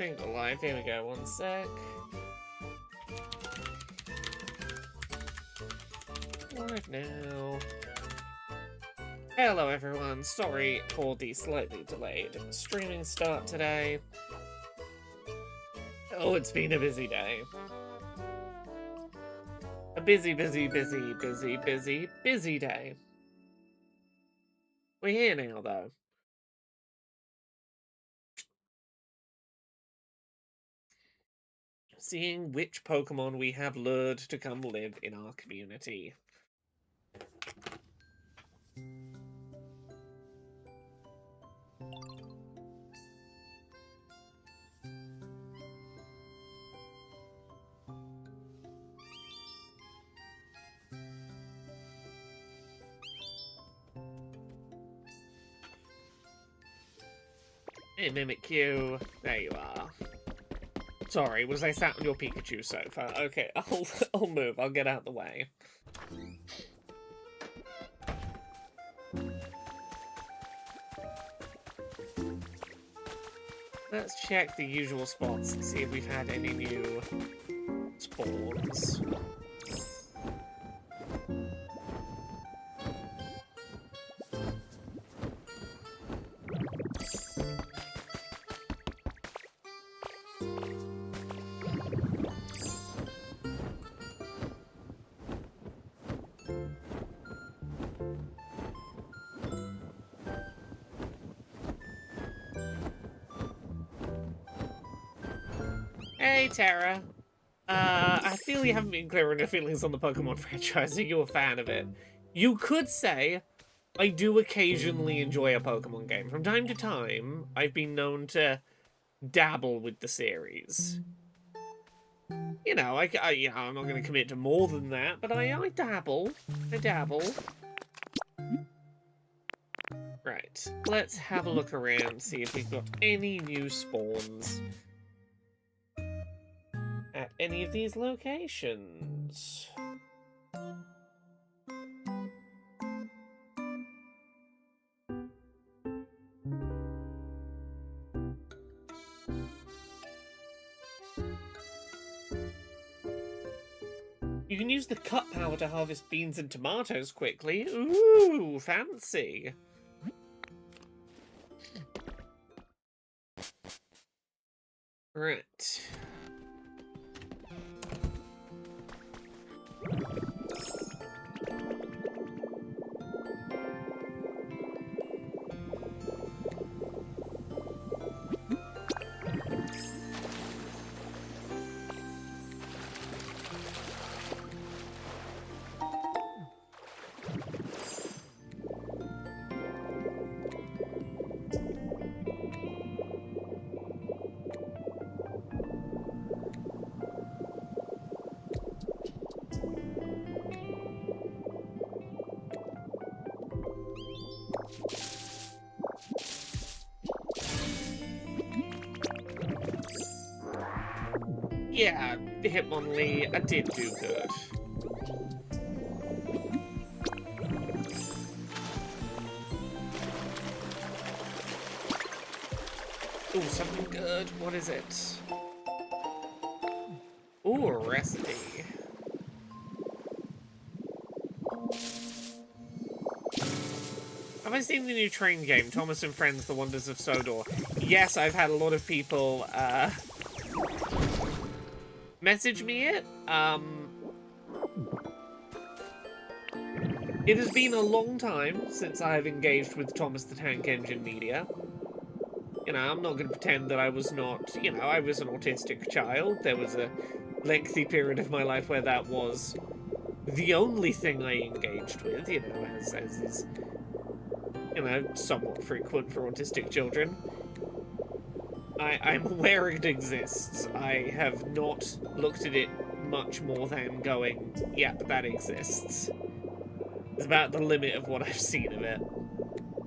think we're live. Here we go, one sec. Live now. Hello everyone, sorry for the slightly delayed streaming start today. Oh, it's been a busy day. A busy day. We're here now, though. Seeing which Pokemon we have lured to come live in our community. Hey, Mimikyu. There you are. Sorry, was I sat on your Pikachu sofa? Okay, I'll move. I'll get out of the way. Let's check the usual spots and see if we've had any new spawns. Hey, Tara. I feel you haven't been clear on your feelings on the Pokemon franchise. Are you a fan of it? You could say, I do occasionally enjoy a Pokemon game. From time to time, I've been known to dabble with the series. You know, I'm not going to commit to more than that, but I dabble. I dabble. Right, let's have a look around, see if we've got any new spawns at any of these locations. You can use the cut power to harvest beans and tomatoes quickly. Ooh, fancy. Right. Yeah, Hitmonlee, I did do good. Ooh, something good. What is it? Ooh, a recipe. Have I seen the new train game, Thomas and Friends, The Wonders of Sodor? Yes, I've had a lot of people, message me it. It has been a long time since I've engaged with Thomas the Tank Engine media. You know, I'm not going to pretend that I was not, you know, I was an autistic child. There was a lengthy period of my life where that was the only thing I engaged with, you know, as is, you know, somewhat frequent for autistic children. I'm aware it exists. I have not looked at it much more than going, yep, that exists. It's about the limit of what I've seen of it.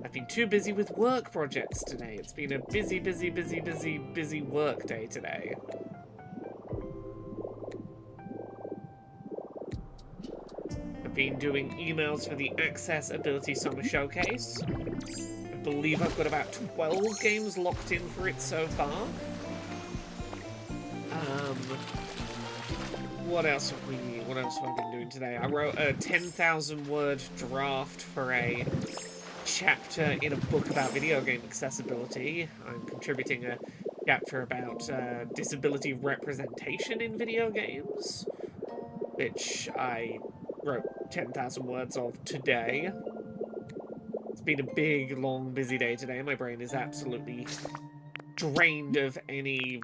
I've been too busy with work projects today. It's been a busy work day today. I've been doing emails for the Access Ability Summer Showcase. I believe I've got about 12 games locked in for it so far. What else have I been doing today? I wrote a 10,000 word draft for a chapter in a book about video game accessibility. I'm contributing a chapter about disability representation in video games, which I wrote 10,000 words of today. It's been a big, long, busy day today. My brain is absolutely drained of any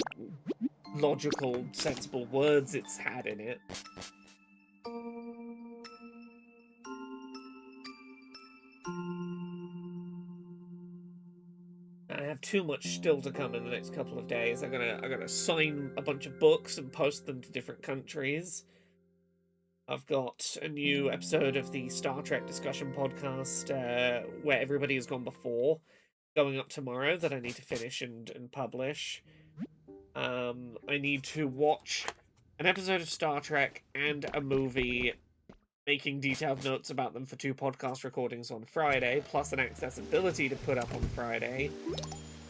logical, sensible words it's had in it. I have too much still to come in the next couple of days. I gotta sign a bunch of books and post them to different countries. I've got a new episode of the Star Trek discussion podcast where everybody has gone before going up tomorrow that I need to finish and publish. I need to watch an episode of Star Trek and a movie, making detailed notes about them for 2 podcast recordings on Friday, plus an accessibility to put up on Friday.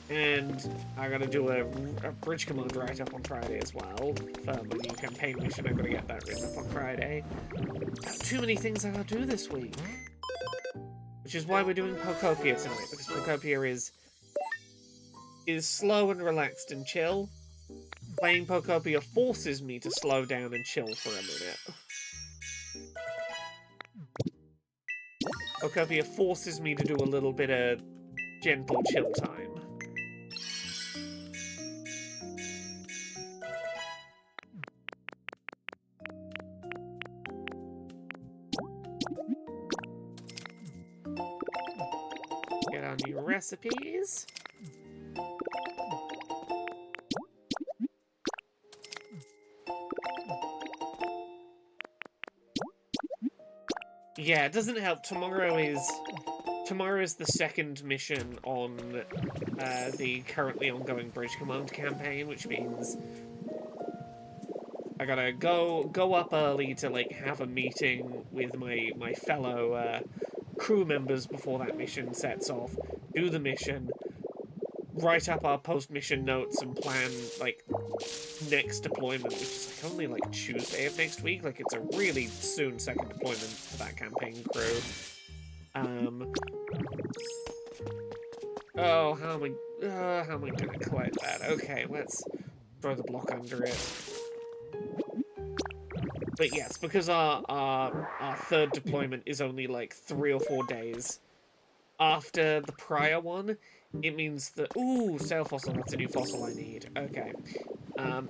And I gotta do a bridge command write-up on Friday as well for my new campaign mission. I gotta get that written up on Friday. Too many things I gotta do this week. Which is why we're doing Pokopia tonight, because Pokopia is slow and relaxed and chill. Playing Pokopia forces me to slow down and chill for a minute. Pokopia forces me to do a little bit of gentle chill time. Get our new recipes. Yeah, it doesn't help. Tomorrow is the second mission on the currently ongoing Bridge Command campaign, which means I gotta go up early to like have a meeting with my fellow crew members before that mission sets off, do the mission, write up our post-mission notes and plan like next deployment, which is like only like Tuesday of next week. Like it's a really soon second deployment for that campaign crew. Oh, how am I gonna collect that? Okay, let's throw the block under it. But yes, because our third deployment is only like 3 or 4 days after the prior one, it means that... Ooh, sail fossil, that's a new fossil I need. Okay.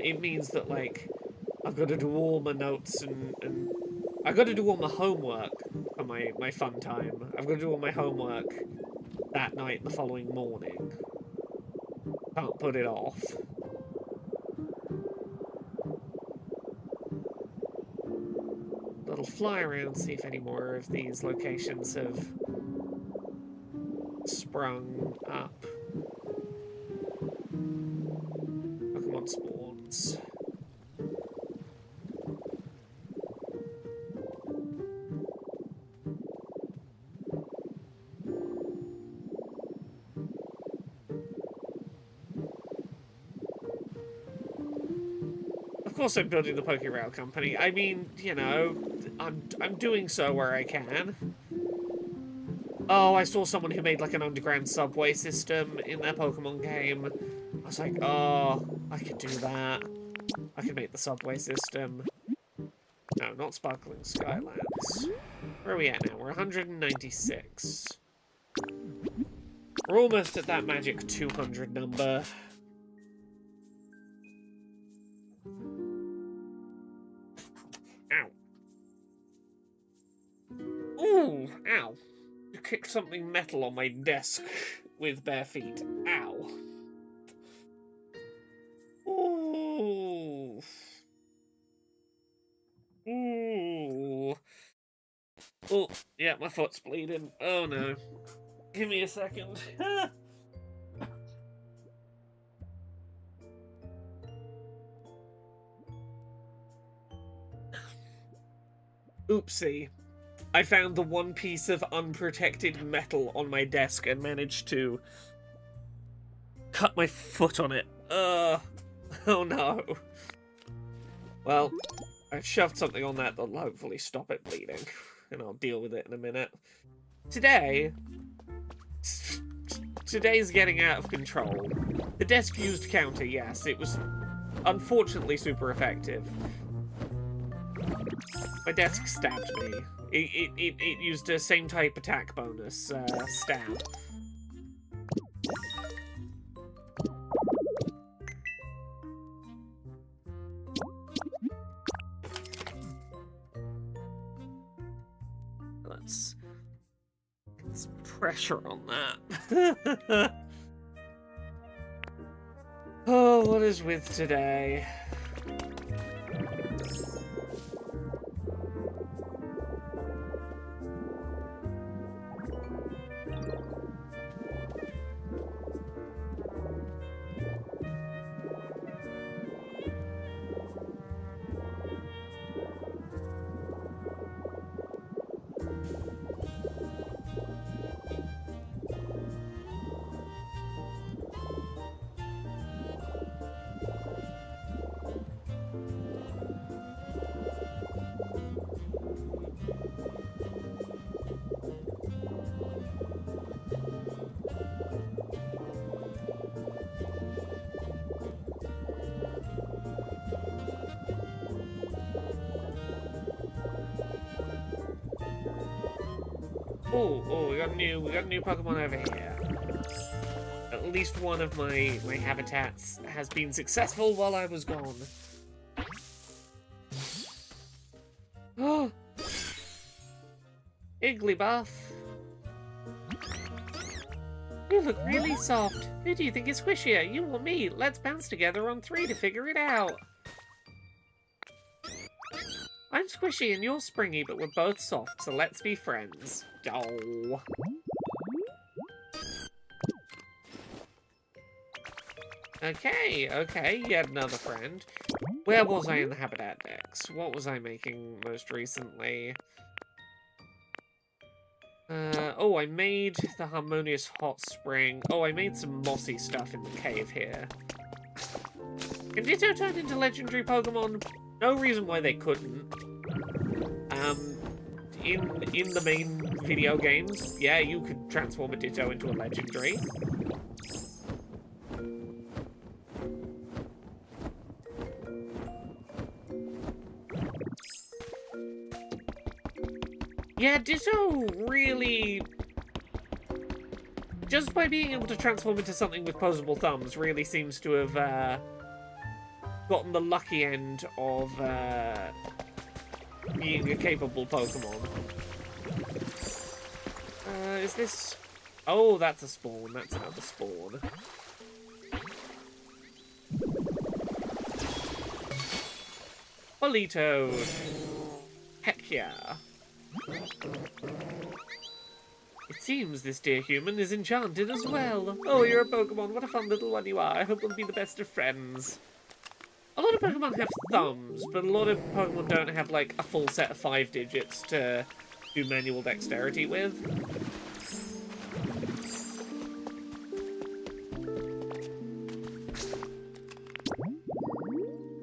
It means that, like, I've got to do all my notes and I've got to do all my homework for my fun time. I've got to do all my homework that night the following morning. Can't put it off. Little fly around, see if any more of these locations have sprung up. Pokemon spawns. Of course I'm building the Pokerail company. I mean, you know, I'm doing so where I can. Oh, I saw someone who made like an underground subway system in their Pokemon game. I was like, oh, I could do that. I could make the subway system. No, not Sparkling Skylands. Where are we at now? We're 196. We're almost at that magic 200 number. Ow. Ooh, ow. You kicked something metal on my desk with bare feet. Ow. Ooh. Ooh. Oh, yeah, my foot's bleeding. Oh no. Give me a second. Oopsie. I found the one piece of unprotected metal on my desk and managed to cut my foot on it. Oh no. Well, I've shoved something on that that'll hopefully stop it bleeding, and I'll deal with it in a minute. Today's getting out of control. The desk used counter, yes, it was unfortunately super effective. My desk stabbed me. It used a same type attack bonus, stab. Let's get some pressure on that. Oh, what is with today? Oh, we got a new Pokemon over here. At least one of my habitats has been successful while I was gone. Oh, Igglybuff. You look really soft. Who do you think is squishier? You or me? Let's bounce together on 3 to figure it out. I'm squishy and you're springy, but we're both soft, so let's be friends. Oh. Okay, yet another friend. Where was I in the Habitat Dex? What was I making most recently? Oh, I made the Harmonious Hot Spring. Oh, I made some mossy stuff in the cave here. Can Ditto turn into legendary Pokemon? No reason why they couldn't. In the main video games, yeah, you could transform a Ditto into a legendary. Yeah, Ditto really... just by being able to transform into something with posable thumbs really seems to have, gotten the lucky end of, being a capable Pokemon. Is this... oh, that's a spawn. That's another spawn. Politoed. Heck yeah. It seems this dear human is enchanted as well. Oh, you're a Pokemon. What a fun little one you are. I hope we'll be the best of friends. A lot of Pokemon have thumbs, but a lot of Pokemon don't have, like, a full set of 5 digits to do manual dexterity with.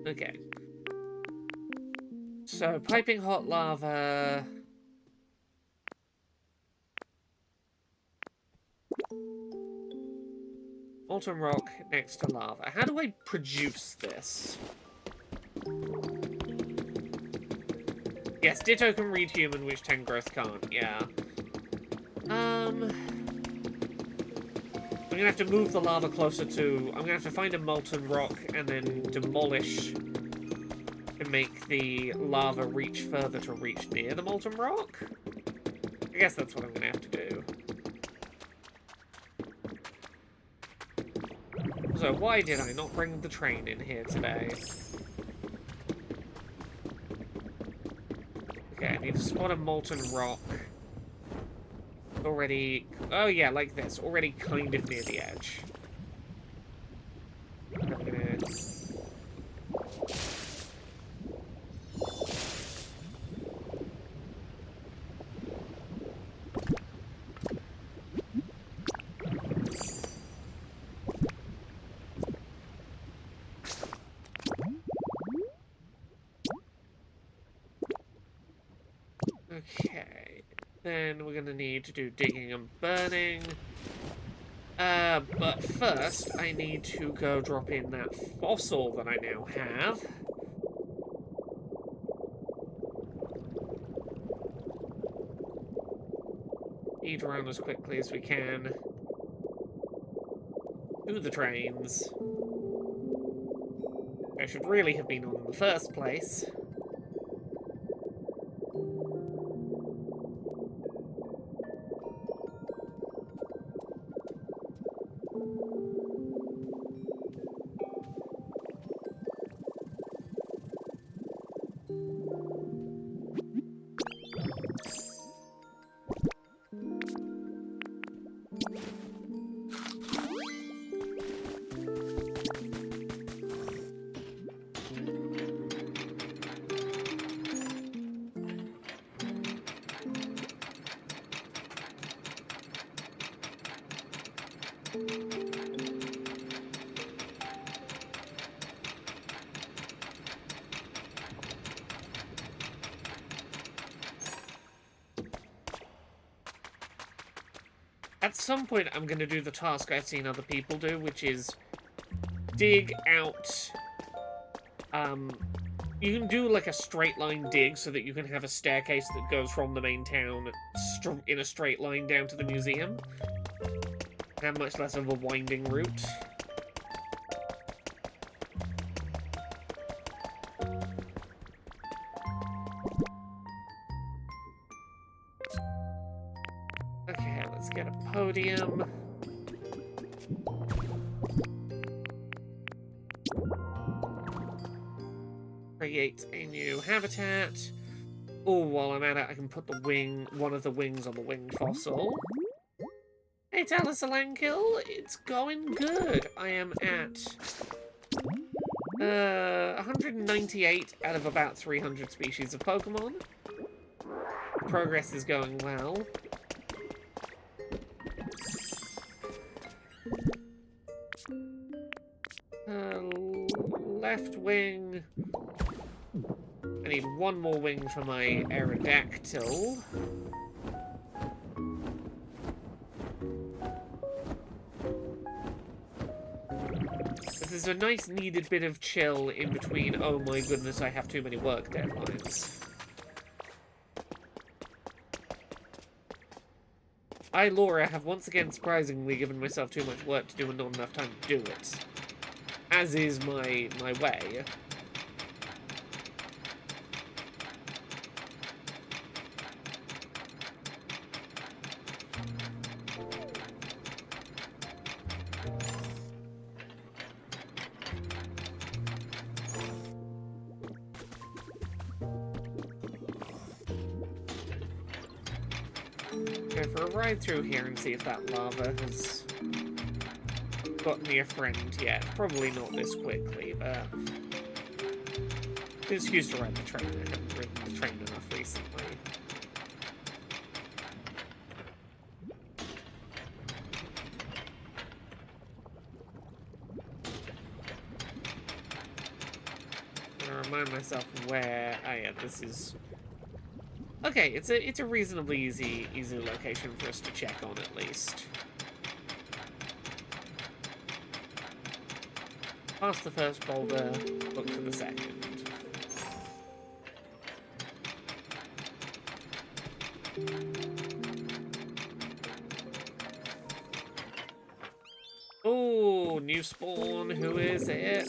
Okay. So, piping hot lava... molten rock next to lava. How do I produce this? Yes, Ditto can read human, which Tangrowth can't, yeah. I'm gonna have to move the lava closer to... I'm gonna have to find a molten rock and then demolish to make the lava reach further to reach near the molten rock. I guess that's what I'm gonna have to do. So why did I not bring the train in here today? Okay, I need to spot a molten rock. Already... oh yeah, like this. Already kind of near the edge. I'm gonna... Okay. Then we're gonna need to do digging and burning. But first, I need to go drop in that fossil that I now have. Eat around as quickly as we can. To the trains. I should really have been on in the first place. At some point, I'm going to do the task I've seen other people do, which is dig out... you can do, like, a straight line dig so that you can have a staircase that goes from the main town in a straight line down to the museum. Have much less of a winding route. Okay, let's get a podium. Create a new habitat. Oh, while I'm at it, I can put one of the wings on the winged fossil. Hey, Talisalankill, it's going good. I am at 198 out of about 300 species of Pokemon. Progress is going well. Left wing. I need one more wing for my Aerodactyl. This is a nice needed bit of chill in between, oh my goodness, I have too many work deadlines. I, Laura, have once again surprisingly given myself too much work to do and not enough time to do it. As is my way. Go for a ride through here and see if that lava has got me a friend yet. Probably not this quickly, but an excuse to ride the train. I haven't ridden the train enough recently. I'm gonna remind myself where. Oh yeah, this is. Okay, it's a reasonably easy location for us to check on at least. Past the first boulder, look for the second. Oh, new spawn, who is it?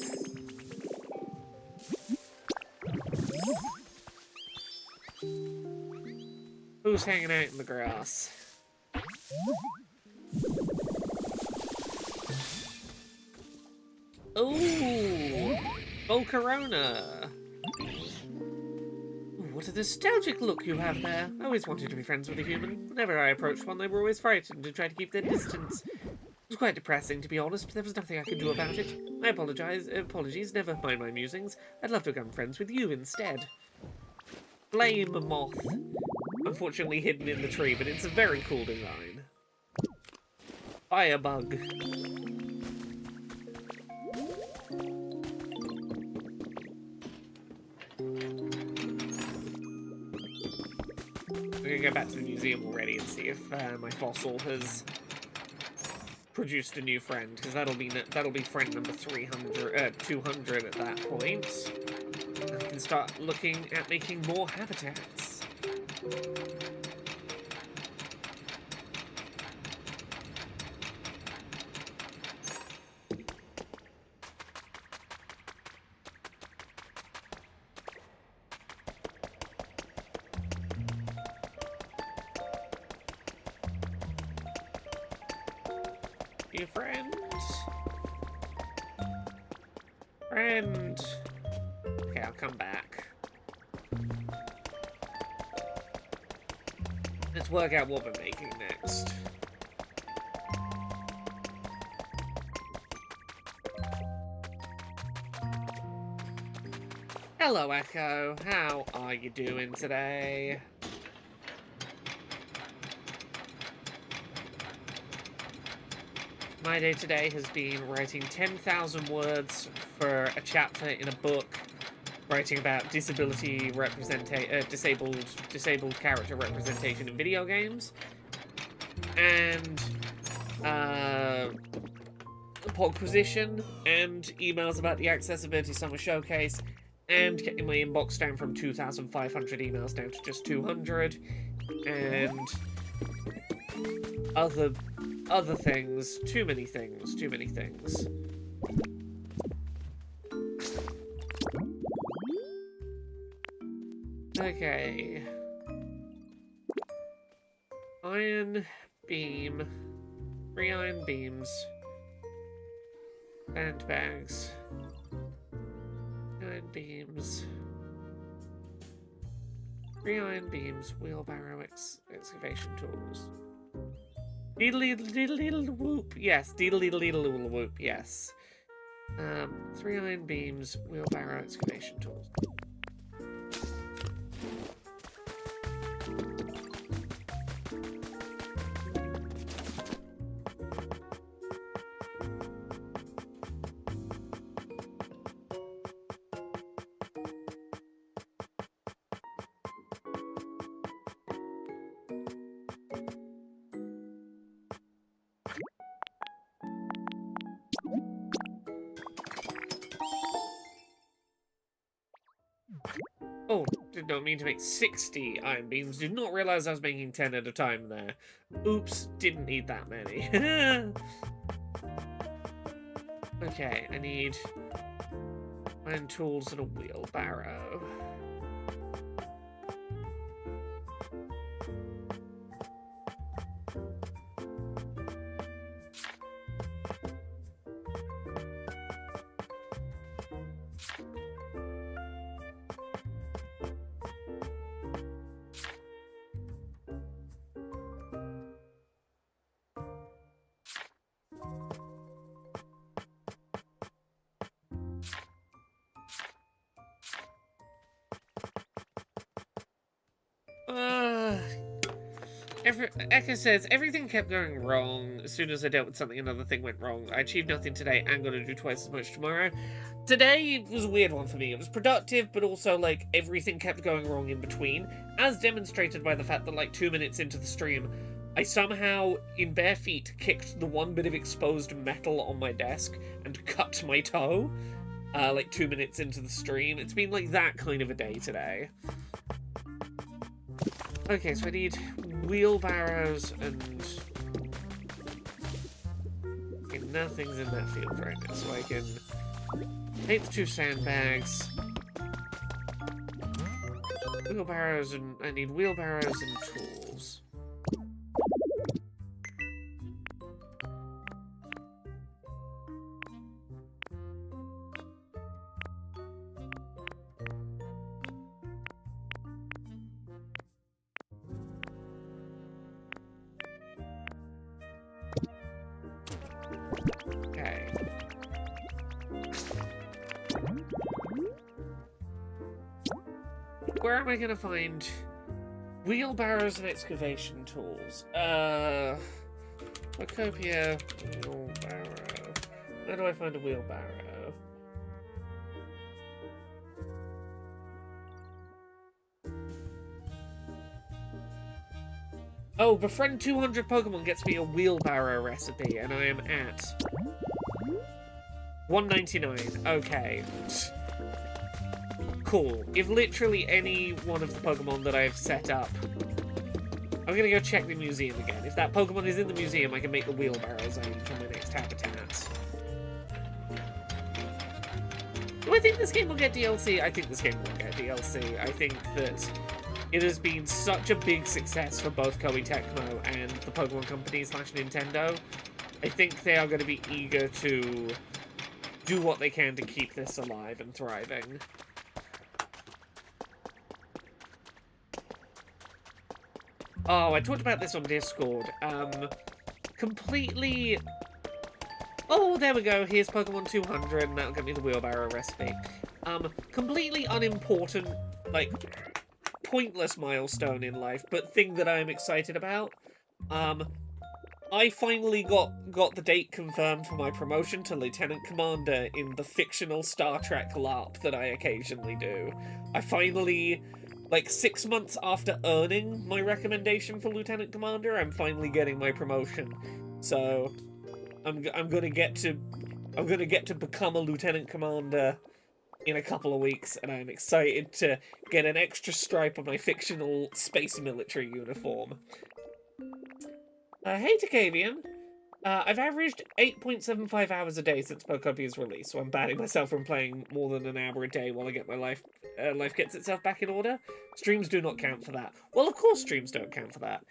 Who's hanging out in the grass? Ooh, Volcarona. What a nostalgic look you have there. I always wanted to be friends with a human. Whenever I approached one, they were always frightened and tried to keep their distance. It was quite depressing, to be honest, but there was nothing I could do about it. My apologies, never mind my musings. I'd love to become friends with you instead. Flame Moth. Unfortunately hidden in the tree, but it's a very cool design. Firebug. I'm gonna go back to the museum already and see if my fossil has produced a new friend, because that'll be friend number 200 at that point. And I can start looking at making more habitats. You friend? Friend. Okay, I'll come back. Let's work out what we're making next. Hello, Echo. How are you doing today? My day today has been writing 10,000 words for a chapter in a book writing about disabled character representation in video games, and Pogquisition, and emails about the Accessibility Summer Showcase, and getting my inbox down from 2,500 emails down to just 200, and other things. Too many things. Okay. Iron beam. 3 iron beams. Sandbags. 9 beams. 3 iron beams. Wheelbarrow excavation tools. Deedle-deedle-deedle-whoop. Yes, deedle-deedle-deedle-whoop. Yes. 3 iron beams. Wheelbarrow excavation tools. Oh, did not mean to make 60 iron beams. Did not realize I was making 10 at a time there. Oops, didn't need that many. Okay, I need iron tools and a wheelbarrow. Eka says, everything kept going wrong. As soon as I dealt with something, another thing went wrong. I achieved nothing today and got to do twice as much tomorrow. Today was a weird one for me. It was productive, but also, like, everything kept going wrong in between, as demonstrated by the fact that, like, 2 minutes into the stream, I somehow, in bare feet, kicked the one bit of exposed metal on my desk and cut my toe, like, 2 minutes into the stream. It's been, like, that kind of a day today. Okay, so I need wheelbarrows and... Okay, nothing's in that field right now, so I can take the 2 sandbags. Wheelbarrows and... I need wheelbarrows and tools. Okay. Where am I gonna find wheelbarrows and excavation tools? Pokopia, wheelbarrow. Where do I find a wheelbarrow? Oh, befriend 200 Pokemon gets me a wheelbarrow recipe, and I am at 199. Okay. Cool. If literally any one of the Pokemon that I've set up... I'm gonna go check the museum again. If that Pokemon is in the museum, I can make the wheelbarrows I need for my next habitat. Do I think this game will get DLC? I think this game will get DLC. I think that it has been such a big success for both Koei Tecmo and the Pokemon Company / Nintendo. I think they are going to be eager to do what they can to keep this alive and thriving. Oh, I talked about this on Discord. Completely... Oh, there we go. Here's Pokemon 200, and that'll get me the wheelbarrow recipe. Completely unimportant, like, pointless milestone in life, but thing that I'm excited about. I finally got the date confirmed for my promotion to Lieutenant Commander in the fictional Star Trek LARP that I occasionally do. I finally... Like, 6 months after earning my recommendation for Lieutenant Commander, I'm finally getting my promotion. So, I'm gonna get to become a Lieutenant Commander in a couple of weeks, and I'm excited to get an extra stripe on my fictional space military uniform. Hey, Takavian. I've averaged 8.75 hours a day since Pokopia's release, so I'm banning myself from playing more than an hour a day while I get my life gets itself back in order. Streams do not count for that. Well, of course streams don't count for that.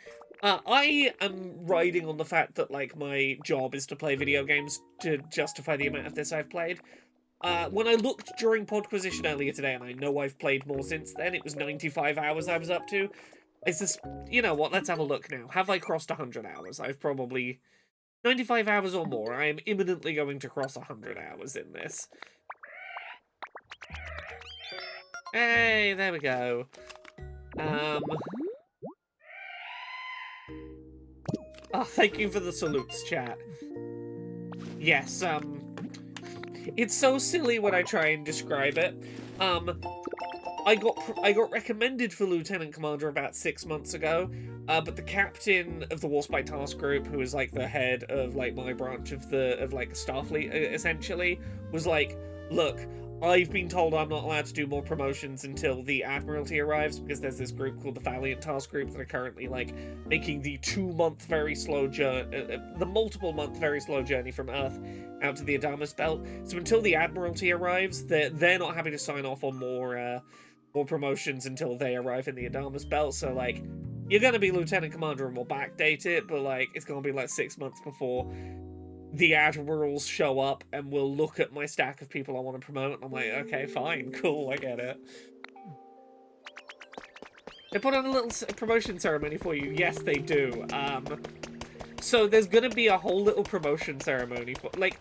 I am riding on the fact that, like, my job is to play video games to justify the amount of this I've played. When I looked during Podquisition earlier today, and I know I've played more since then, it was 95 hours I was up to. Is this... You know what, let's have a look now. Have I crossed 100 hours? I've probably... 95 hours or more. I am imminently going to cross 100 hours in this. Hey, there we go. Oh, thank you for the salutes, chat. Yes, it's so silly when I try and describe it. I got recommended for Lieutenant Commander about 6 months ago, but the captain of the Warspite Task Group, who is like the head of like my branch of Starfleet, essentially, was like, look, I've been told I'm not allowed to do more promotions until the Admiralty arrives, because there's this group called the Valiant Task Group that are currently like making the 2-month very slow journey, the multiple-month very slow journey from Earth out to the Adamas Belt. So until the Admiralty arrives, they're not happy to sign off on more promotions until they arrive in the Adamas Belt. So like, you're gonna be Lieutenant Commander and we'll backdate it, but like, it's gonna be like 6 months before the admirals show up and we'll look at my stack of people I want to promote, and I'm like, okay, fine, cool, I get it. They put on a little promotion ceremony for you. Yes, they do. So there's gonna be a whole little promotion ceremony for, like,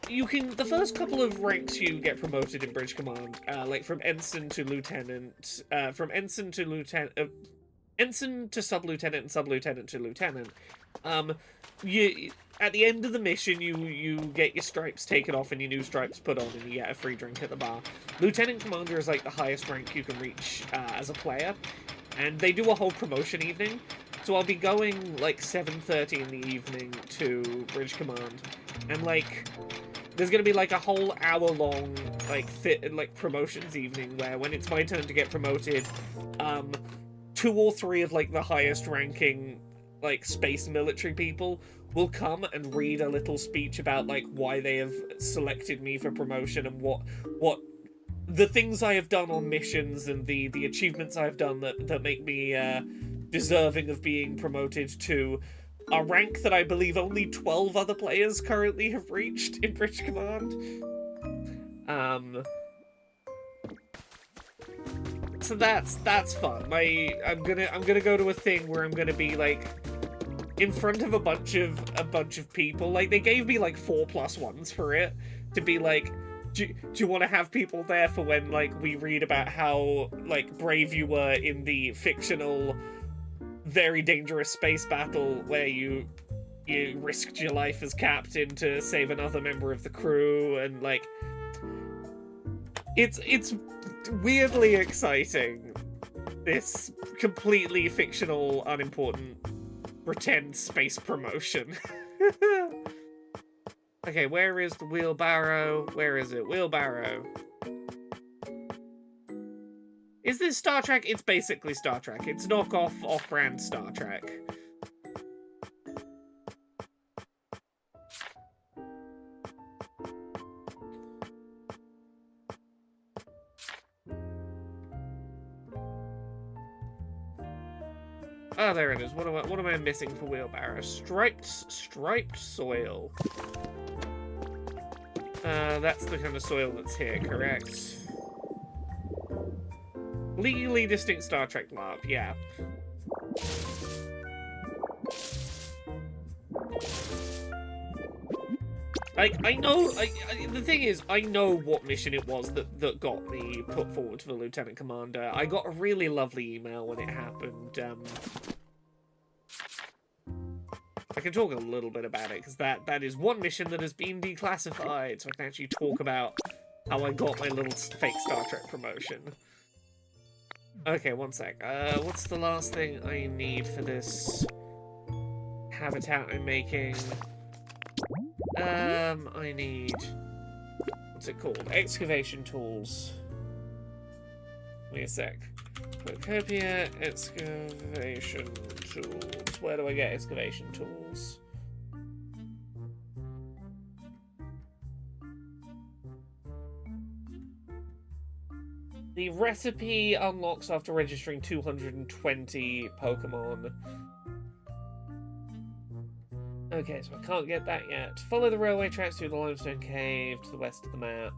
you can, the first couple of ranks you get promoted in Bridge Command, like from Ensign to Lieutenant, from Ensign to Lieutenant, Ensign to Sub-Lieutenant and Sub-Lieutenant to Lieutenant. At the end of the mission, you get your stripes taken off and your new stripes put on, and you get a free drink at the bar. Lieutenant Commander is like the highest rank you can reach as a player, and they do a whole promotion evening. So I'll be going like 7:30 in the evening to Bridge Command, and like there's gonna be like a whole hour-long like promotions evening where when it's my turn to get promoted, 2 or 3 of like the highest ranking like space military people will come and read a little speech about like why they have selected me for promotion and what the things I have done on missions and the achievements I've done that make me deserving of being promoted to a rank that I believe only 12 other players currently have reached in Bridge Command. So that's fun. I'm gonna go to a thing where I'm gonna be like in front of a bunch of people. Like, they gave me like 4+1s for it to be like, do you want to have people there for when like we read about how like brave you were in the fictional very dangerous space battle where you risked your life as captain to save another member of the crew, and like it's weirdly exciting, this completely fictional, unimportant pretend space promotion. Okay, where is the wheelbarrow? Where is it? Wheelbarrow. Is this Star Trek? It's basically Star Trek. It's knockoff, off-brand Star Trek. Oh, there it is. What am I missing for wheelbarrow? Striped soil. That's the kind of soil that's here, correct? Legally distinct Star Trek LARP, yeah. I know, the thing is, I know what mission it was that got me put forward to the Lieutenant Commander. I got a really lovely email when it happened. I can talk a little bit about it, because that is one mission that has been declassified, so I can actually talk about how I got my little fake Star Trek promotion. Okay, one sec. What's the last thing I need for this habitat I'm making? I need... What's it called? Excavation tools. Wait a sec. Pokopia, excavation tools. Where do I get excavation tools? The recipe unlocks after registering 220 Pokemon. Okay, so I can't get that yet. Follow the railway tracks through the limestone cave to the west of the map.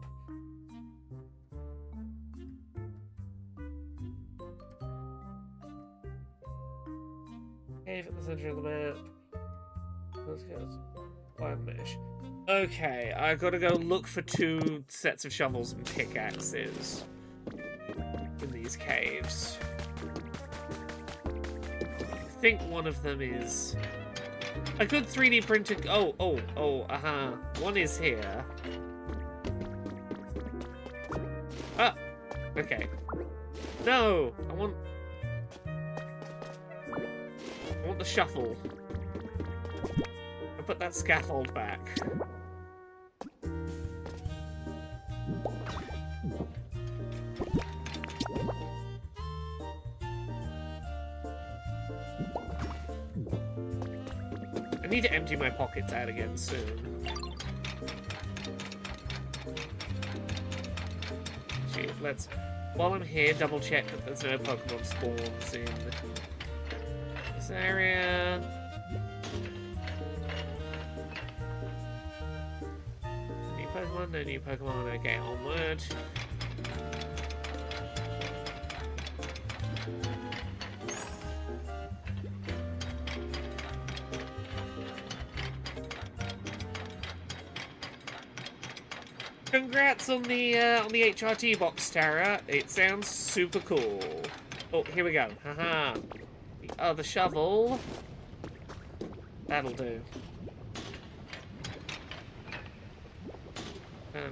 Cave at the center of the map. Let's go. One mesh. Okay, I gotta go look for 2 sets of shovels and pickaxes in these caves. I think one of them is... I could 3D print it. One is here. Ah! Okay. No! I want the shuffle. I'll put that scaffold back. I need to empty my pockets out again soon. Gee, let's... While I'm here, double check that there's no Pokemon spawns in this area. New Pokemon, no new Pokemon. Okay, onward. Congrats on the HRT box, Tara. It sounds super cool. Oh, here we go. Haha. The other shovel. That'll do.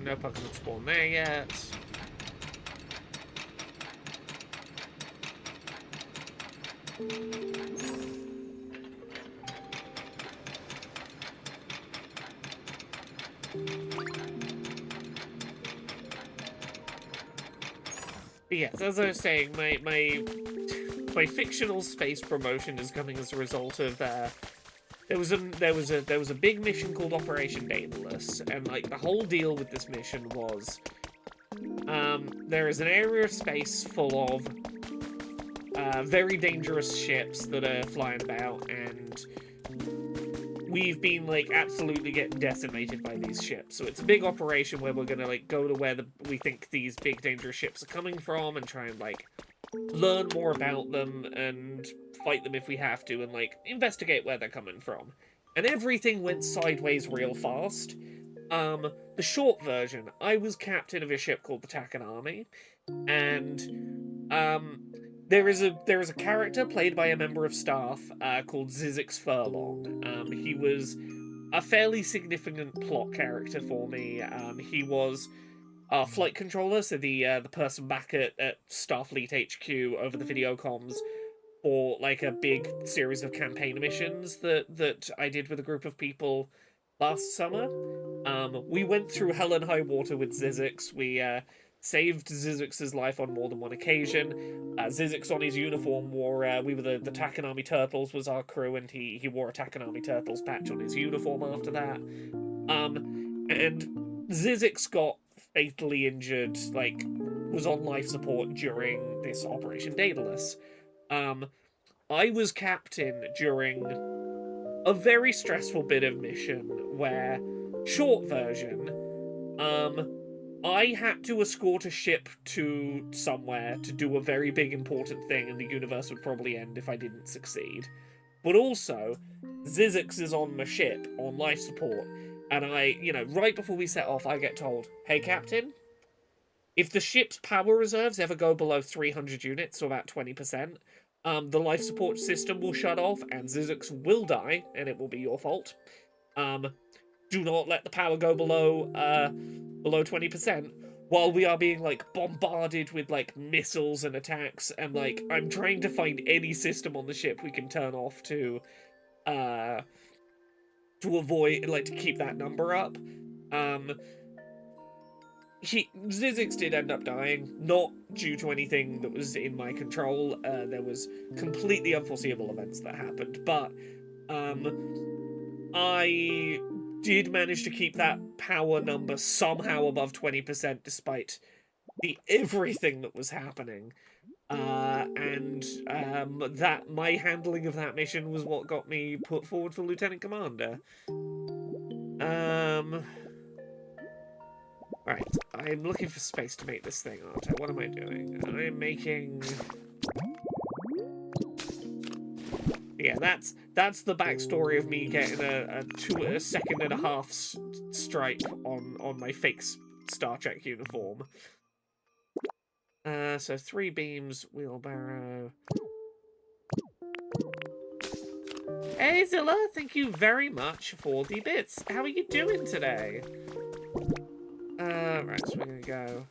No Pokemon spawn there yet. Yes, as I was saying, my fictional space promotion is coming as a result of there was a big mission called Operation Daedalus, and like the whole deal with this mission was there is an area of space full of very dangerous ships that are flying about, and we've been like absolutely getting decimated by these ships. So it's a big operation where we're gonna like go to where we think these big dangerous ships are coming from and try and like learn more about them and fight them if we have to, and like investigate where they're coming from. And everything went sideways real fast. The short version, I was captain of a ship called the Takanami, and there is a character played by a member of staff called Zizix Furlong. He was a fairly significant plot character for me. He was our flight controller, so the person back at Starfleet HQ over the video comms for support like a big series of campaign missions that I did with a group of people last summer. We went through hell and high water with Zizix. We saved Zizix's life on more than one occasion. Zizix on his uniform wore, we were the Takanami Turtles was our crew, and he wore a Takanami Turtles patch on his uniform after that. And Zizix got fatally injured, like, was on life support during this Operation Daedalus. I was captain during a very stressful bit of mission where, short version, I had to escort a ship to somewhere to do a very big important thing, and the universe would probably end if I didn't succeed. But also, Zizix is on my ship, on life support, and right before we set off, I get told, "Hey, Captain, if the ship's power reserves ever go below 300 units, so about 20%, the life support system will shut off, and Zizix will die, and it will be your fault. Do not let the power go below 20%, while we are being, like, bombarded with, like, missiles and attacks, and, like, I'm trying to find any system on the ship we can turn off to avoid, like, to keep that number up." Zizix did end up dying, not due to anything that was in my control. There was completely unforeseeable events that happened, but I did manage to keep that power number somehow above 20% despite everything that was happening. That my handling of that mission was what got me put forward for Lieutenant Commander. Right, I'm looking for space to make this thing, aren't I? What am I doing? I'm making... Yeah, that's the backstory of me getting a 2 second and a half stripe on my fake Star Trek uniform. So 3 beams, wheelbarrow. Hey Zilla, thank you very much for the bits. How are you doing today? Right, so we're gonna go.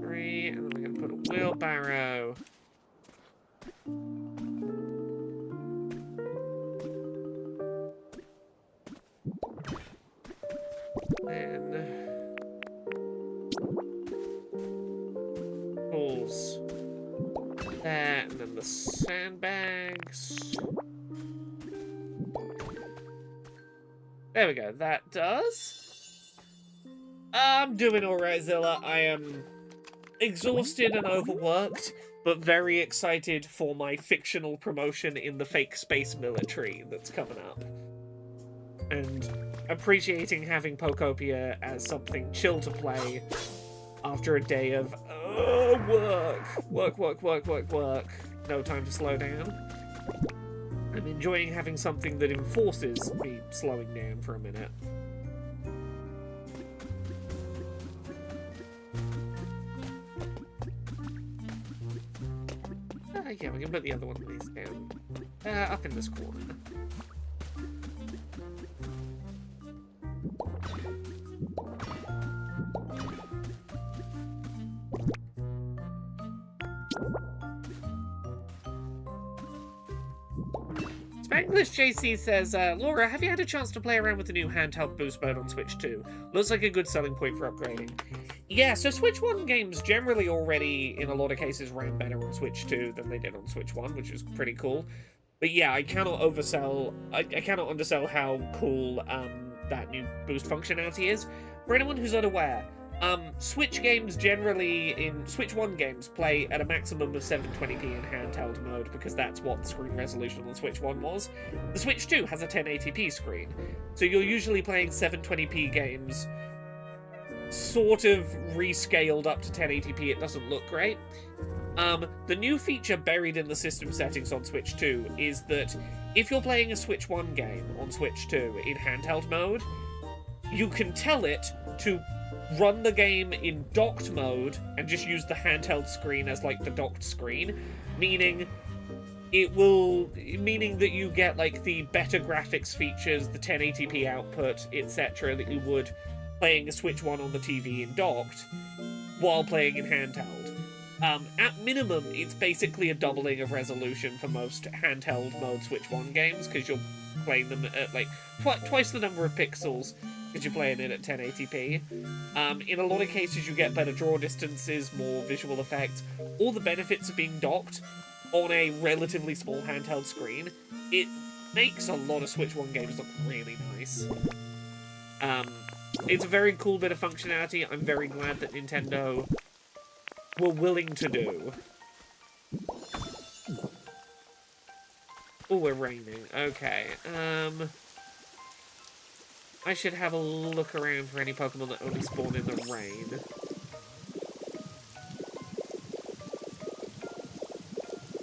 Three, and then we're gonna put a wheelbarrow. Then tools. That, and then the sandbags. There we go, that does. I'm doing alright, Zilla. I am exhausted and overworked, but very excited for my fictional promotion in the fake space military that's coming up. And appreciating having Pokopia as something chill to play after a day of work. No time to slow down. I'm enjoying having something that enforces me slowing down for a minute. Yeah, we can put the other one of these down. Up in this corner. Spanglish JC says, Laura, have you had a chance to play around with the new handheld boost mode on Switch 2? Looks like a good selling point for upgrading. Yeah, so Switch 1 games generally already, in a lot of cases, ran better on Switch 2 than they did on Switch 1, which is pretty cool. But yeah, I cannot cannot undersell how cool that new boost functionality is. For anyone who's unaware, Switch games generally, Switch 1 games, play at a maximum of 720p in handheld mode, because that's what the screen resolution on the Switch 1 was. The Switch 2 has a 1080p screen, so you're usually playing 720p games, sort of rescaled up to 1080p. It doesn't look great. The new feature buried in the system settings on Switch 2 is that if you're playing a Switch 1 game on Switch 2 in handheld mode, you can tell it to run the game in docked mode and just use the handheld screen as, like, the docked screen, meaning it will, meaning that you get like the better graphics features, the 1080p output, etc., that you would playing a Switch 1 on the TV in docked, while playing in handheld. At minimum, it's basically a doubling of resolution for most handheld mode Switch 1 games, because you're playing them at like twice the number of pixels, because you're playing it at 1080p. In a lot of cases, you get better draw distances, more visual effects, all the benefits of being docked on a relatively small handheld screen. It makes a lot of Switch 1 games look really nice. It's a very cool bit of functionality I'm very glad that Nintendo were willing to do. Oh, we're raining. Okay. I should have a look around for any Pokemon that only spawn in the rain.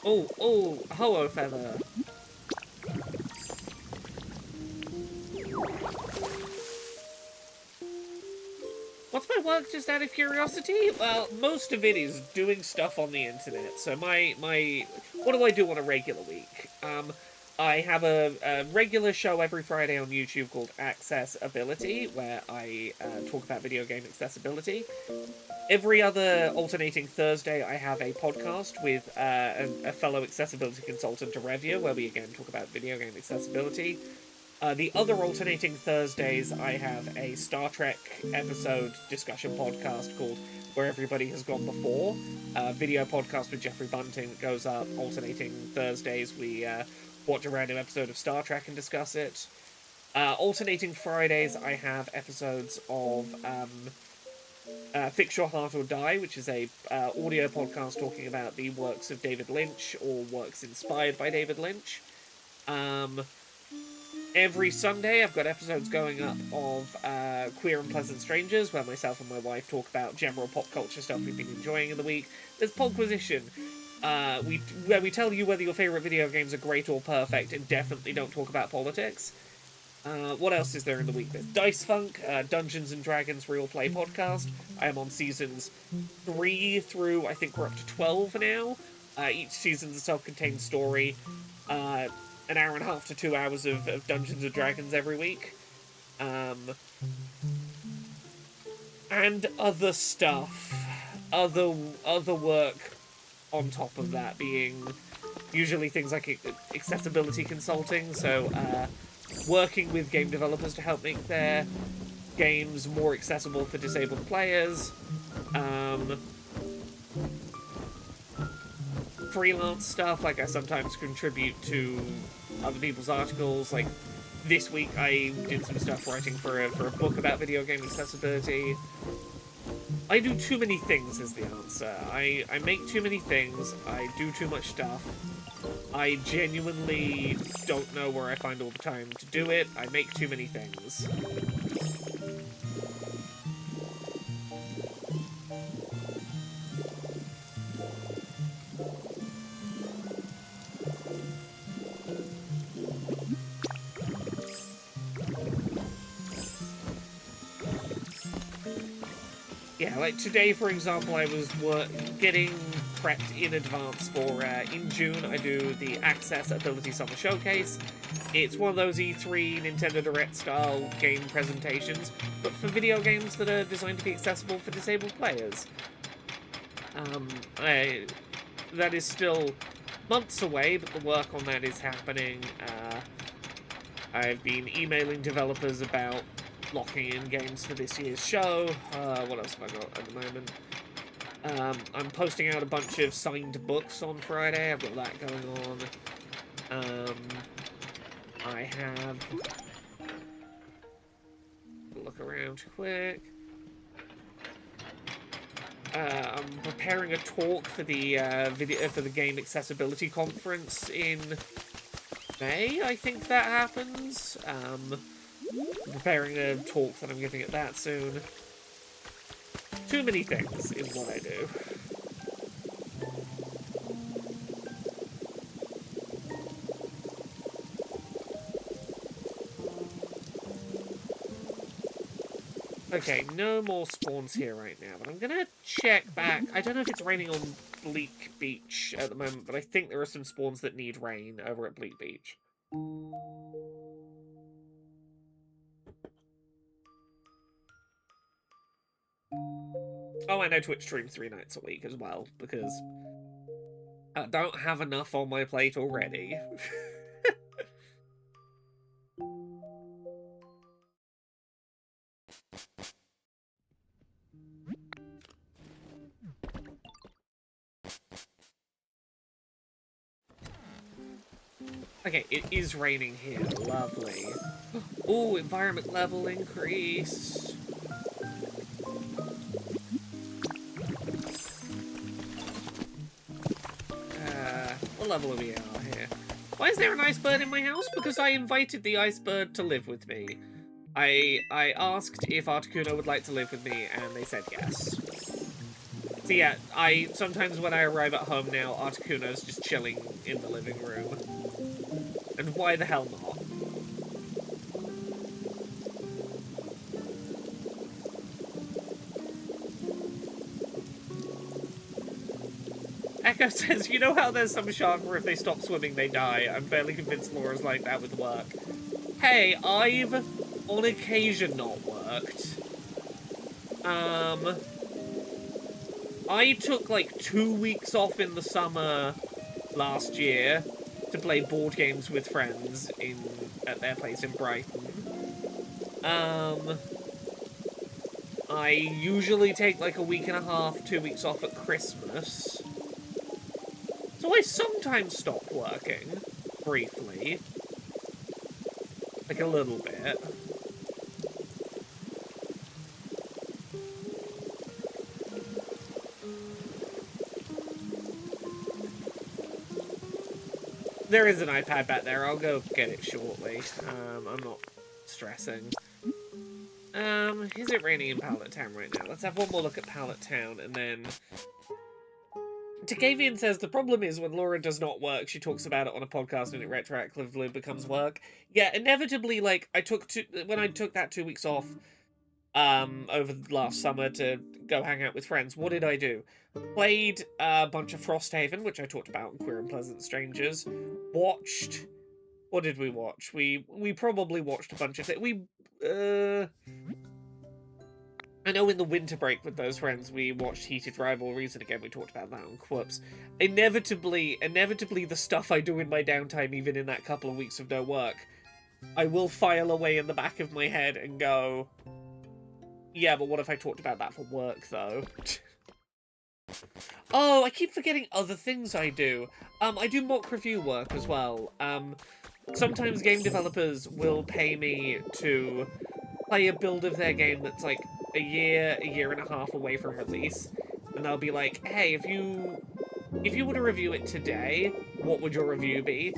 Oh, Ho-Oh Feather. What's my work, just out of curiosity? Well, most of it is doing stuff on the internet. So what do I do on a regular week? I have a regular show every Friday on YouTube called Accessibility, where I talk about video game accessibility. Every other alternating Thursday, I have a podcast with a fellow accessibility consultant, Arevia, where we again talk about video game accessibility. The other alternating Thursdays, I have a Star Trek episode discussion podcast called Where Everybody Has Gone Before. Video podcast with Jeffrey Bunting that goes up alternating Thursdays. We watch a random episode of Star Trek and discuss it. Alternating Fridays, I have episodes of Fix Your Heart or Die, which is a audio podcast talking about the works of David Lynch or works inspired by David Lynch. Every Sunday, I've got episodes going up of Queer and Pleasant Strangers, where myself and my wife talk about general pop culture stuff we've been enjoying in the week. There's Podquisition, where we tell you whether your favourite video games are great or perfect, and definitely don't talk about politics. What else is there in the week? There's Dice Funk, Dungeons & Dragons Real Play Podcast. I am on seasons 3 through, I think we're up to 12 now. Each season's a self-contained story. An hour and a half to 2 hours of Dungeons & Dragons every week. And other stuff. Other work on top of that, being usually things like accessibility consulting, so working with game developers to help make their games more accessible for disabled players. Freelance stuff, like I sometimes contribute to other people's articles. Like this week I did some stuff writing for a book about video game accessibility. I do too many things is the answer. I make too many things, I do too much stuff. I genuinely don't know where I find all the time to do it. I make too many things. Yeah, like today, for example, I was getting prepped in advance for, in June, I do the Accessibility Summer Showcase. It's one of those E3 Nintendo Direct style game presentations, but for video games that are designed to be accessible for disabled players. That is still months away, but the work on that is happening. I've been emailing developers about locking in games for this year's show. What else have I got at the moment? I'm posting out a bunch of signed books on Friday. I've got that going on. I have... Look around quick. I'm preparing a talk for the Game Accessibility Conference in May. I think that happens. Preparing a talk that I'm giving at that soon. Too many things is what I do. Okay, no more spawns here right now, but I'm gonna check back. I don't know if it's raining on Bleak Beach at the moment, but I think there are some spawns that need rain over at Bleak Beach. Oh, and I Twitch stream 3 nights a week as well, because I don't have enough on my plate already. Okay, it is raining here. Lovely. Ooh, environment level increased. What level are we at here? Why is there an ice bird in my house? Because I invited the ice bird to live with me. I asked if Articuno would like to live with me, and they said yes. So yeah, sometimes when I arrive at home now, Articuno's just chilling in the living room. And why the hell not? Echo says, you know how there's some shark where if they stop swimming they die? I'm fairly convinced Laura's like that with work. Hey, I've on occasion not worked. I took like 2 weeks off in the summer last year to play board games with friends at their place in Brighton. I usually take like a week and a half, 2 weeks off at Christmas. So I sometimes stop working, briefly. Like a little bit. There is an iPad back there, I'll go get it shortly. I'm not stressing. Is it raining in Pallet Town right now? Let's have one more look at Pallet Town, and then... Takavian says, the problem is when Laura does not work, she talks about it on a podcast and it retroactively becomes work. Yeah, inevitably, like, when I took that 2 weeks off, over the last summer to go hang out with friends, what did I do? Played a bunch of Frosthaven, which I talked about in Queer and Pleasant Strangers. Watched... What did we watch? We probably watched a bunch of things. I know in the winter break with those friends, we watched Heated Rivalries, and again, we talked about that on Quirps. Inevitably, the stuff I do in my downtime, even in that couple of weeks of no work, I will file away in the back of my head and go, yeah, but what if I talked about that for work, though? Oh, I keep forgetting other things I do. I do mock review work as well. Sometimes game developers will pay me to play a build of their game that's like a year and a half away from release, and they'll be like, hey, if you were to review it today, what would your review be?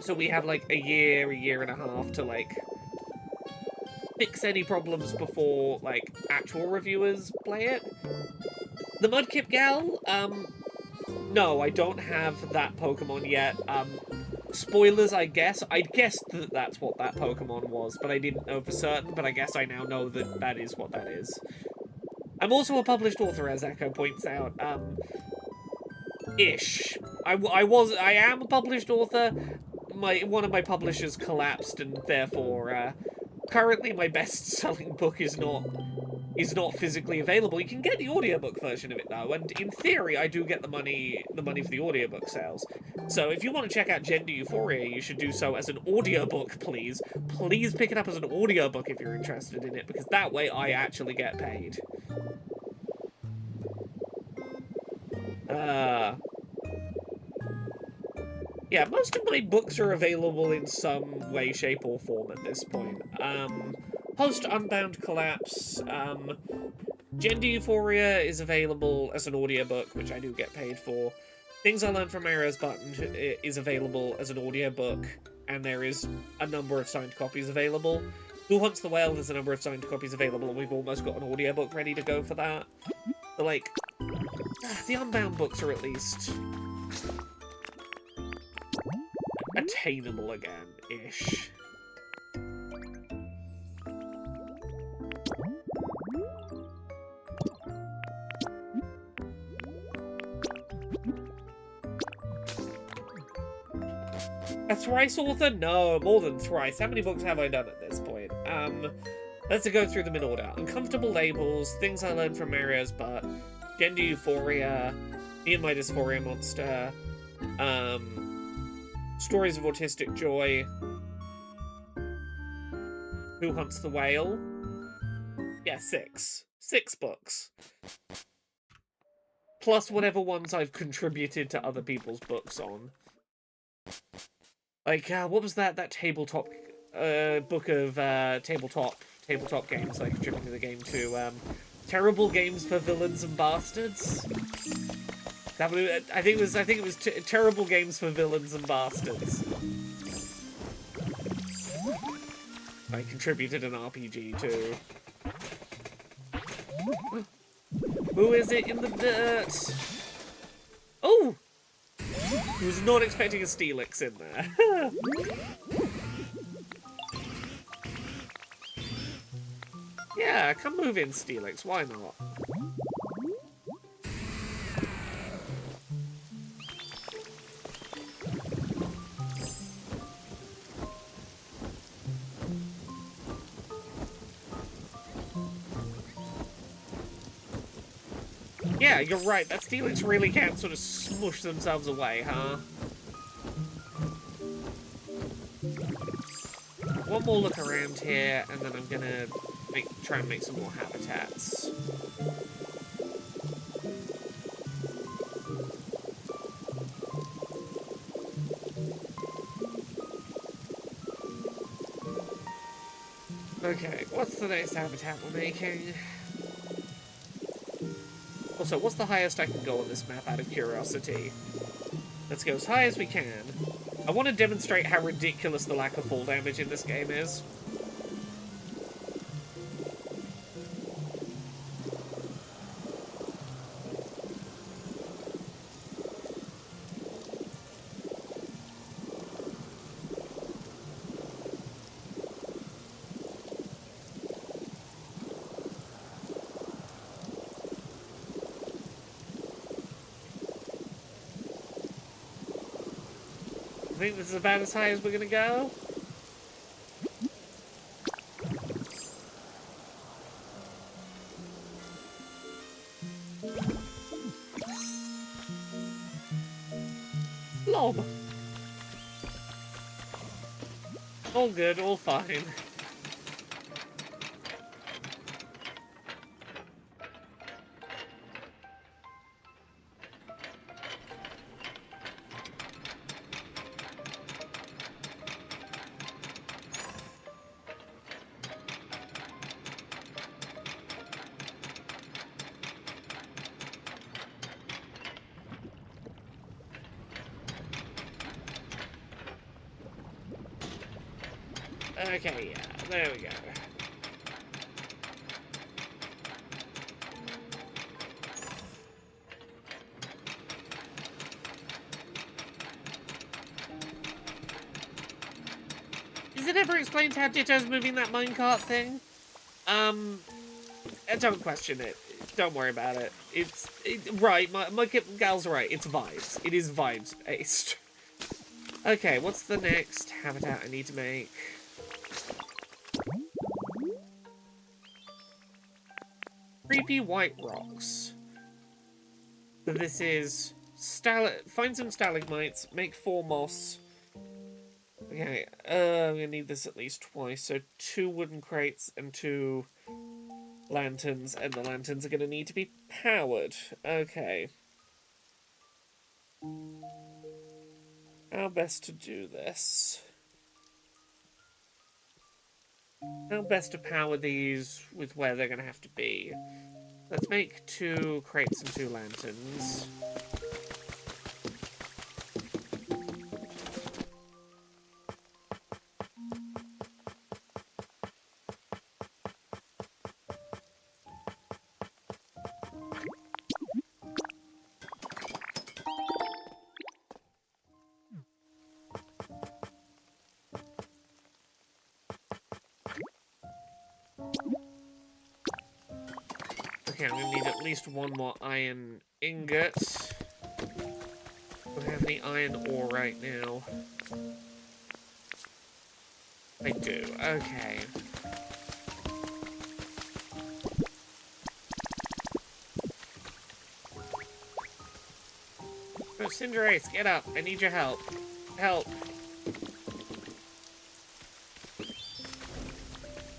So we have like a year and a half to like fix any problems before like actual reviewers play it. The Mudkip Gal, no, I don't have that Pokemon yet. Spoilers, I guess. I guessed that that's what that Pokemon was, but I didn't know for certain, but I guess I now know that that is what that is. I'm also a published author, as Echo points out. Ish. I am a published author. One of my publishers collapsed, and therefore, currently my best-selling book is not physically available. You can get the audiobook version of it though, and in theory I do get the money for the audiobook sales. So if you want to check out Gender Euphoria, you should do so as an audiobook, please. Please pick it up as an audiobook if you're interested in it, because that way I actually get paid. Yeah, most of my books are available in some way, shape, or form at this point. Post Unbound Collapse, Gender Euphoria is available as an audiobook, which I do get paid for. Things I Learned from Arrow's Button is available as an audiobook, and there is a number of signed copies available. Who Hunts the Whale, there's a number of signed copies available, and we've almost got an audiobook ready to go for that. But, like, the Unbound books are at least attainable again-ish. A thrice author? No, more than thrice. How many books have I done at this point? Let's go through them in order. Uncomfortable Labels, Things I Learned from Mario's Butt, Gender Euphoria, Me and My Dysphoria Monster, Stories of Autistic Joy, Who Hunts the Whale? Yeah, 6. 6 books. Plus whatever ones I've contributed to other people's books on. Like, what was that tabletop, book of, tabletop games I contributed the game to, Terrible Games for Villains and Bastards? That would, I think it was Terrible Games for Villains and Bastards. I contributed an RPG to. Who is it in the dirt? Oh! I was not expecting a Steelix in there. Yeah, come move in, Steelix. Why not? Yeah, you're right. That Steelix really can sort of smush themselves away, huh? One more look around here, and then I'm gonna try and make some more habitats. Okay, what's the next habitat we're making? Also, what's the highest I can go on this map out of curiosity? Let's go as high as we can. I want to demonstrate how ridiculous the lack of fall damage in this game is. I think this is about as high as we're gonna go. Lob. All good, all fine. Okay, yeah, there we go. Is it ever explained how Ditto's moving that minecart thing? Don't question it. Don't worry about it. Right, my gal's right. It's vibes. It is vibes-based. Okay, what's the next habitat I need to make? Creepy white rocks. So this is find some stalagmites, make 4 moss. Okay, I'm gonna need this at least twice. So 2 wooden crates and 2 lanterns, and the lanterns are gonna need to be powered. Okay. How best to do this? How best to power these with where they're gonna have to be? Let's make 2 crates and 2 lanterns. Okay, I'm gonna need at least 1 more iron ingot. I don't have any iron ore right now. I do. Okay. Oh, Cinderace, get up. I need your help. Help.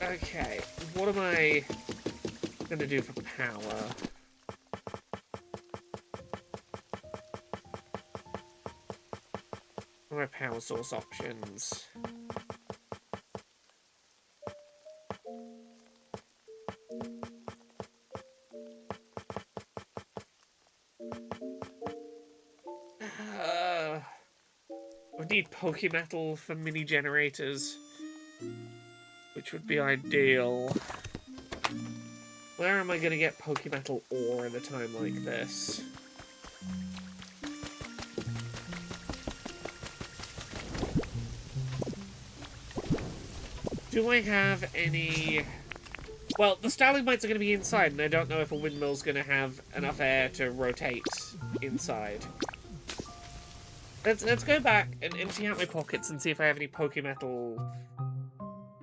Okay, what am I gonna do for power? What are my power source options? I need Pokemetal for mini generators, which would be ideal. Where am I going to get Pokemetal ore at a time like this? Do I have any... Well, the Stalagmites are going to be inside, and I don't know if a windmill's going to have enough air to rotate inside. Let's go back and empty out my pockets and see if I have any Pokemetal.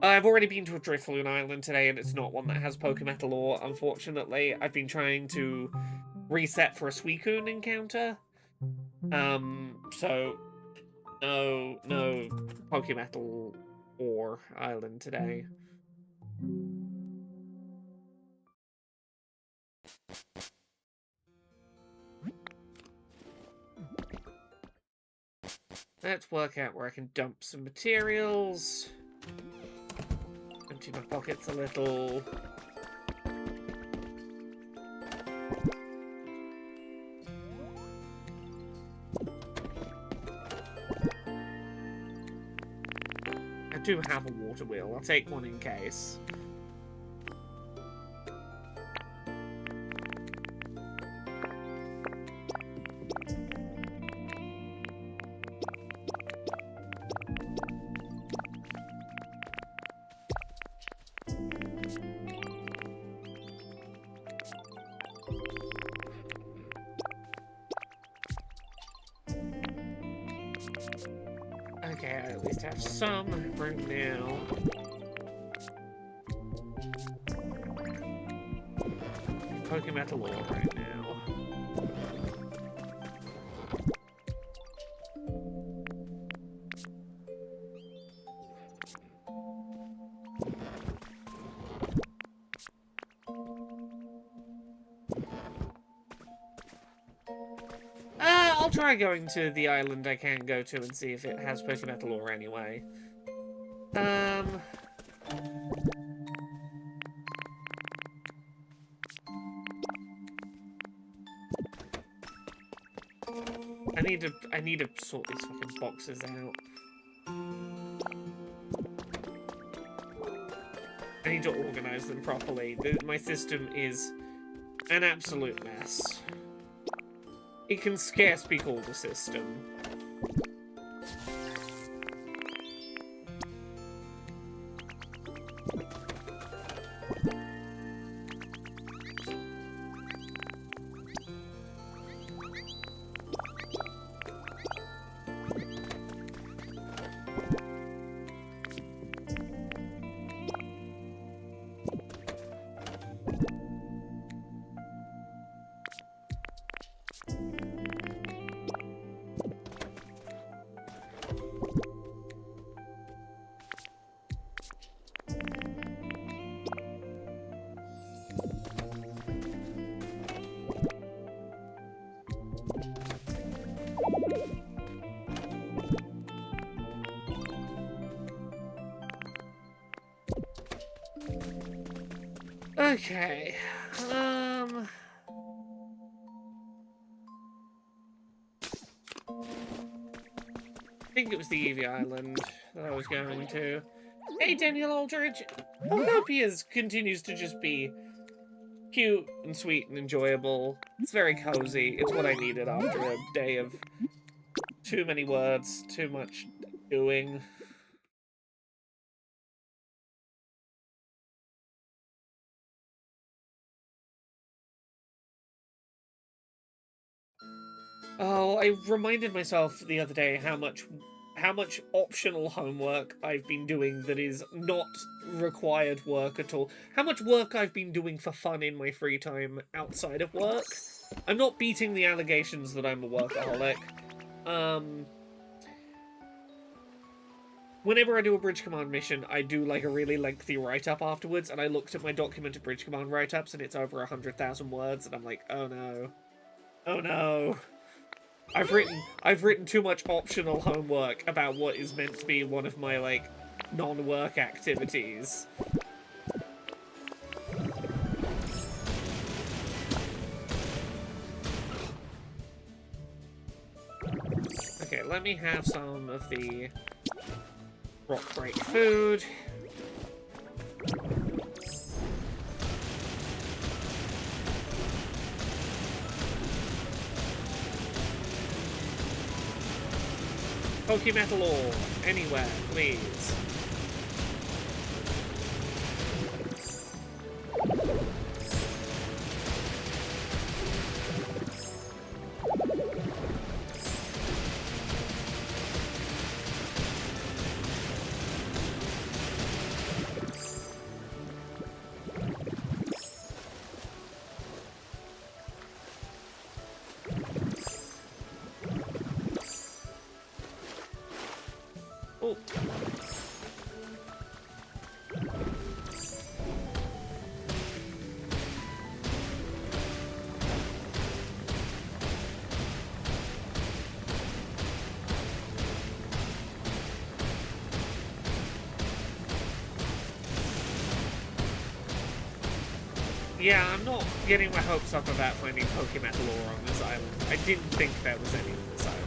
I've already been to a Drifloon Island today, and it's not one that has Pokemetal ore, unfortunately. I've been trying to reset for a Suicune encounter. So no Pokemetal ore island today. Let's work out where I can dump some materials. Empty my pockets a little. I do have a water wheel. I'll take one in case. Okay, I at least have some room now. Pokemetal ore right now. I'll try going to the island I can go to and see if it has Pokemetal ore anyway. I need to sort these fucking boxes out. I need to organize them properly. My system is an absolute mess. It can scarce be called a system. Okay, I think it was the Eevee Island that I was going to. Hey, Daniel Aldridge! Pokopia continues to just be cute and sweet and enjoyable. It's very cozy. It's what I needed after a day of too many words, too much doing. Oh, I reminded myself the other day how much optional homework I've been doing that is not required work at all. How much work I've been doing for fun in my free time outside of work. I'm not beating the allegations that I'm a workaholic. Whenever I do a Bridge Command mission, I do like a really lengthy write-up afterwards, and I looked at my documented Bridge Command write-ups, and it's over 100,000 words, and I'm like, oh no. Oh no. I've written too much optional homework about what is meant to be one of my, like, non-work activities. Okay, let me have some of the rock break food. Pokemetal ore, anywhere, please. Oh. Yeah, I'm not getting my hopes up about finding Pokemetal ore on this island. I didn't think there was any on this island.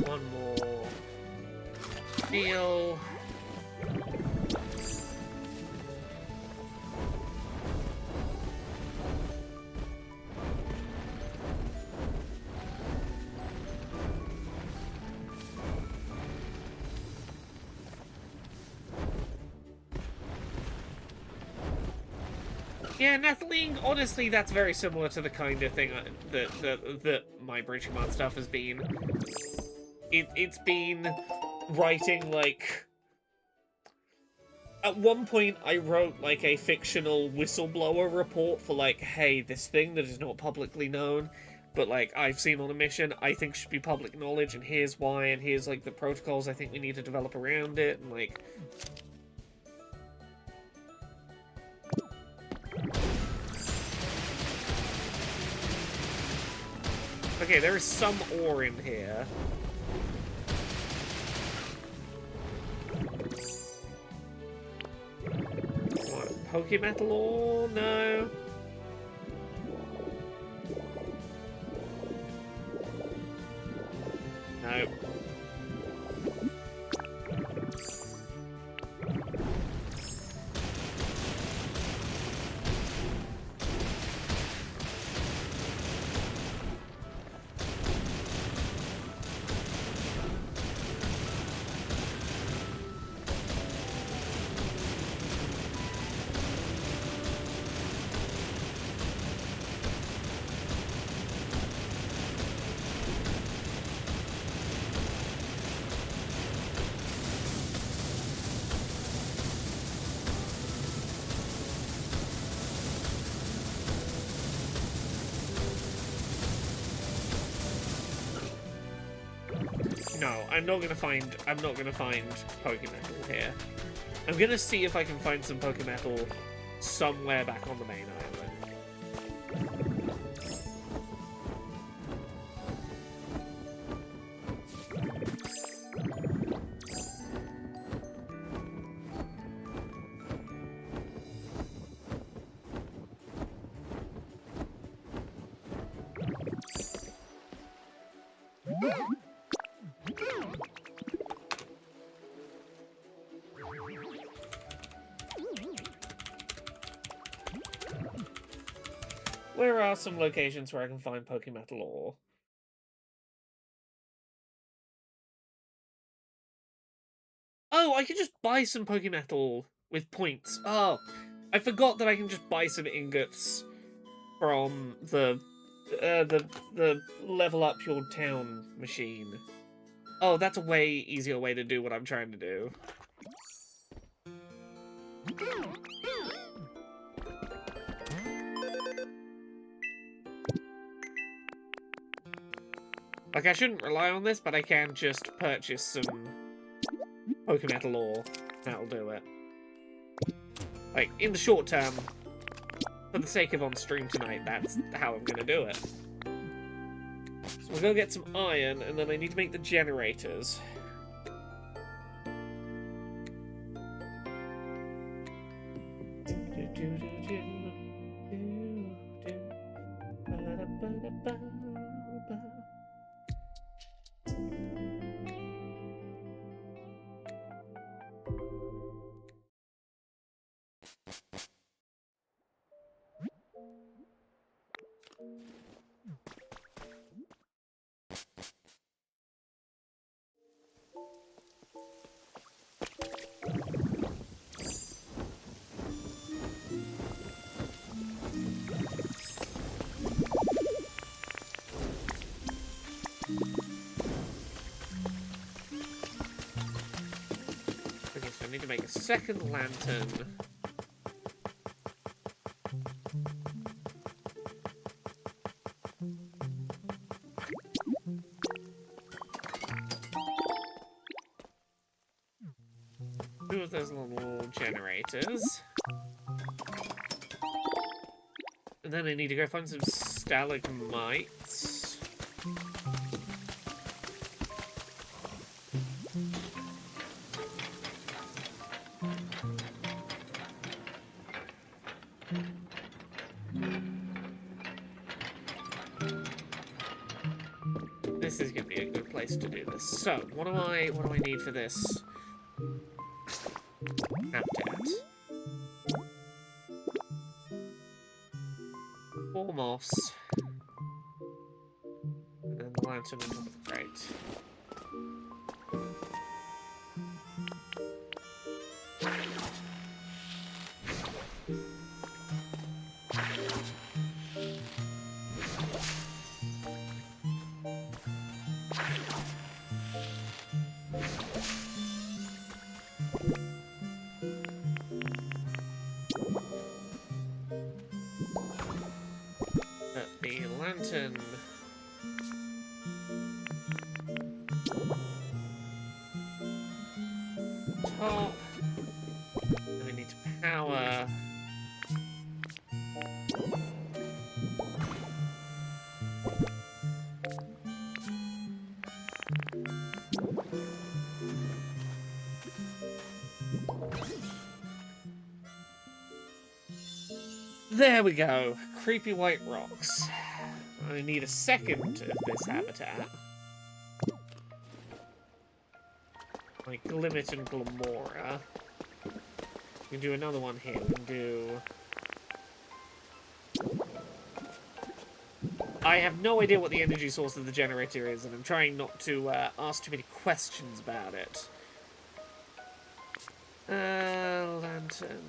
One more meal. Yeah, Netheling, honestly, that's very similar to the kind of thing that my Bridge Command stuff has been. It's been writing, like... At one point, I wrote, like, a fictional whistleblower report for, like, hey, this thing that is not publicly known, but, like, I've seen on a mission, I think should be public knowledge, and here's why, and here's, like, the protocols I think we need to develop around it, and, like... Okay, there is some ore in here. What, Pokemetal ore? No. No. No, I'm not gonna find Pokemetal here. I'm gonna see if I can find some Pokemetal somewhere back on the main island. Where are some locations where I can find Pokemetal ore? Oh, I can just buy some Pokemetal with points. Oh, I forgot that I can just buy some ingots from the level up your town machine. Oh, that's a way easier way to do what I'm trying to do. Like, I shouldn't rely on this, but I can just purchase some Pokemetal ore. That'll do it. Like, in the short term, for the sake of on stream tonight, that's how I'm gonna do it. So we'll go get some iron, and then I need to make the generators. Okay, so I need to make a second lantern. Two of those little generators. And then I need to go find some stalagmites. This is gonna be a good place to do this. So, what do I need for this habitat? 4 moss. And then the lantern on top of the crate. The lantern. Top. Then we need to power. There we go. Creepy white rocks. I need a second of this habitat. Like Glimmet and Glamora. We can do another one here. We can do... I have no idea what the energy source of the generator is, and I'm trying not to ask too many questions about it. Lantern...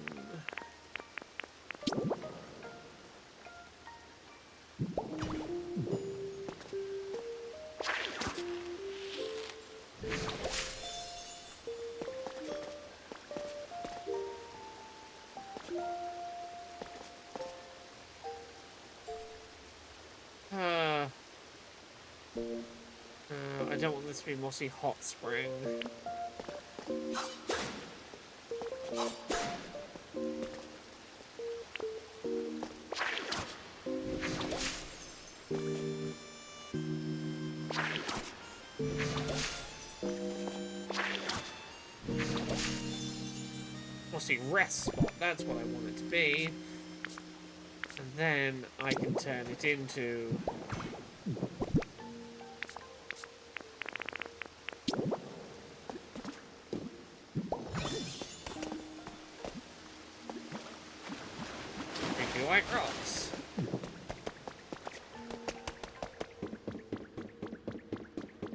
I don't want this to be Mossy Hot Spring. Mossy Rest Spot, that's what I want it to be. And then I can turn it into... creepy white rocks.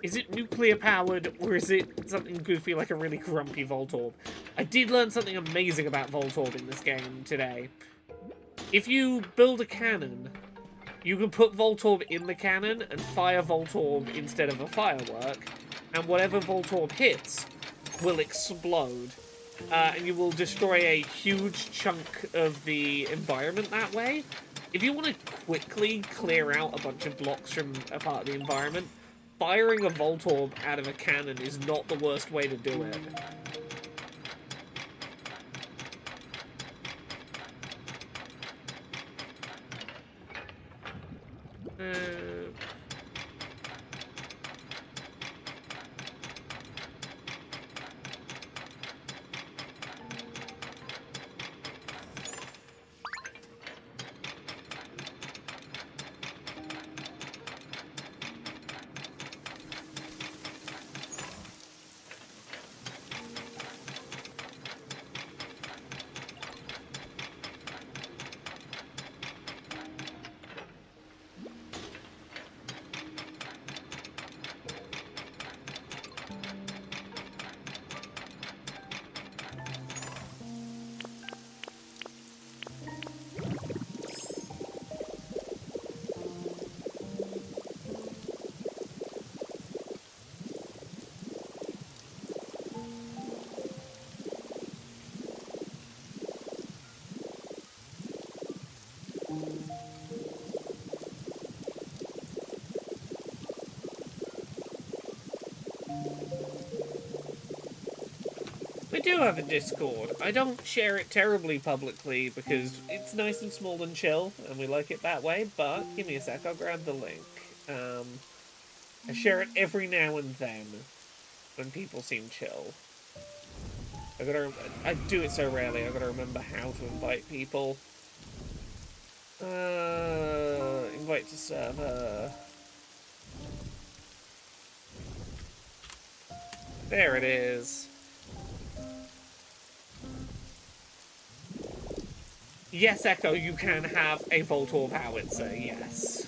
Is it nuclear powered, or is it something goofy like a really grumpy Voltorb? I did learn something amazing about Voltorb in this game today. If you build a cannon You can put Voltorb in the cannon and fire Voltorb instead of a firework, and whatever Voltorb hits will explode. And you will destroy a huge chunk of the environment that way. If you want to quickly clear out a bunch of blocks from a part of the environment, firing a Voltorb out of a cannon is not the worst way to do it. We do have a Discord. I don't share it terribly publicly because it's nice and small and chill, and we like it that way, but give me a sec, I'll grab the link. I share it every now and then when people seem chill. I do it so rarely, I gotta remember how to invite people. Invite to server. There it is. Yes, Echo, you can have a Voltorb howitzer, yes.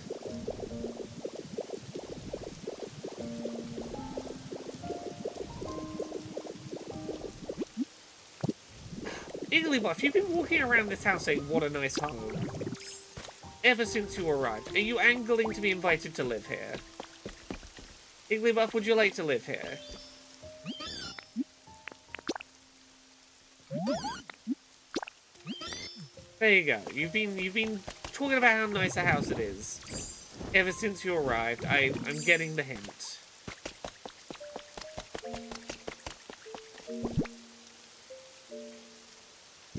Igglybuff, you've been walking around this house saying, what a nice home. Ever since you arrived. Are you angling to be invited to live here? Igglybuff, would you like to live here? There you go. You've been talking about how nice a house it is. Ever since you arrived, I'm getting the hint.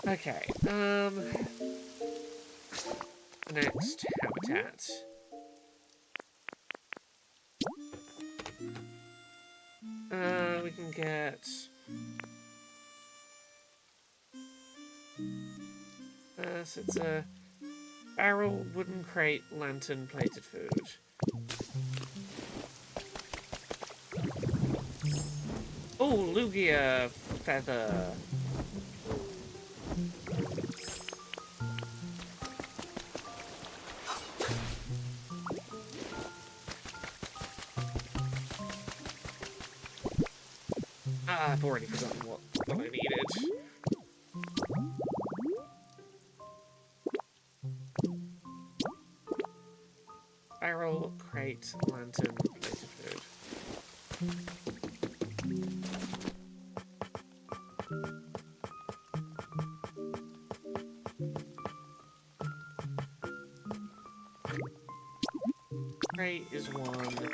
Okay, next habitat. We can get so it's a barrel, wooden crate, lantern, plated food. Oh, Lugia feather. I've already forgotten what I needed. Barrel, crate, lantern, plated food. Crate is one.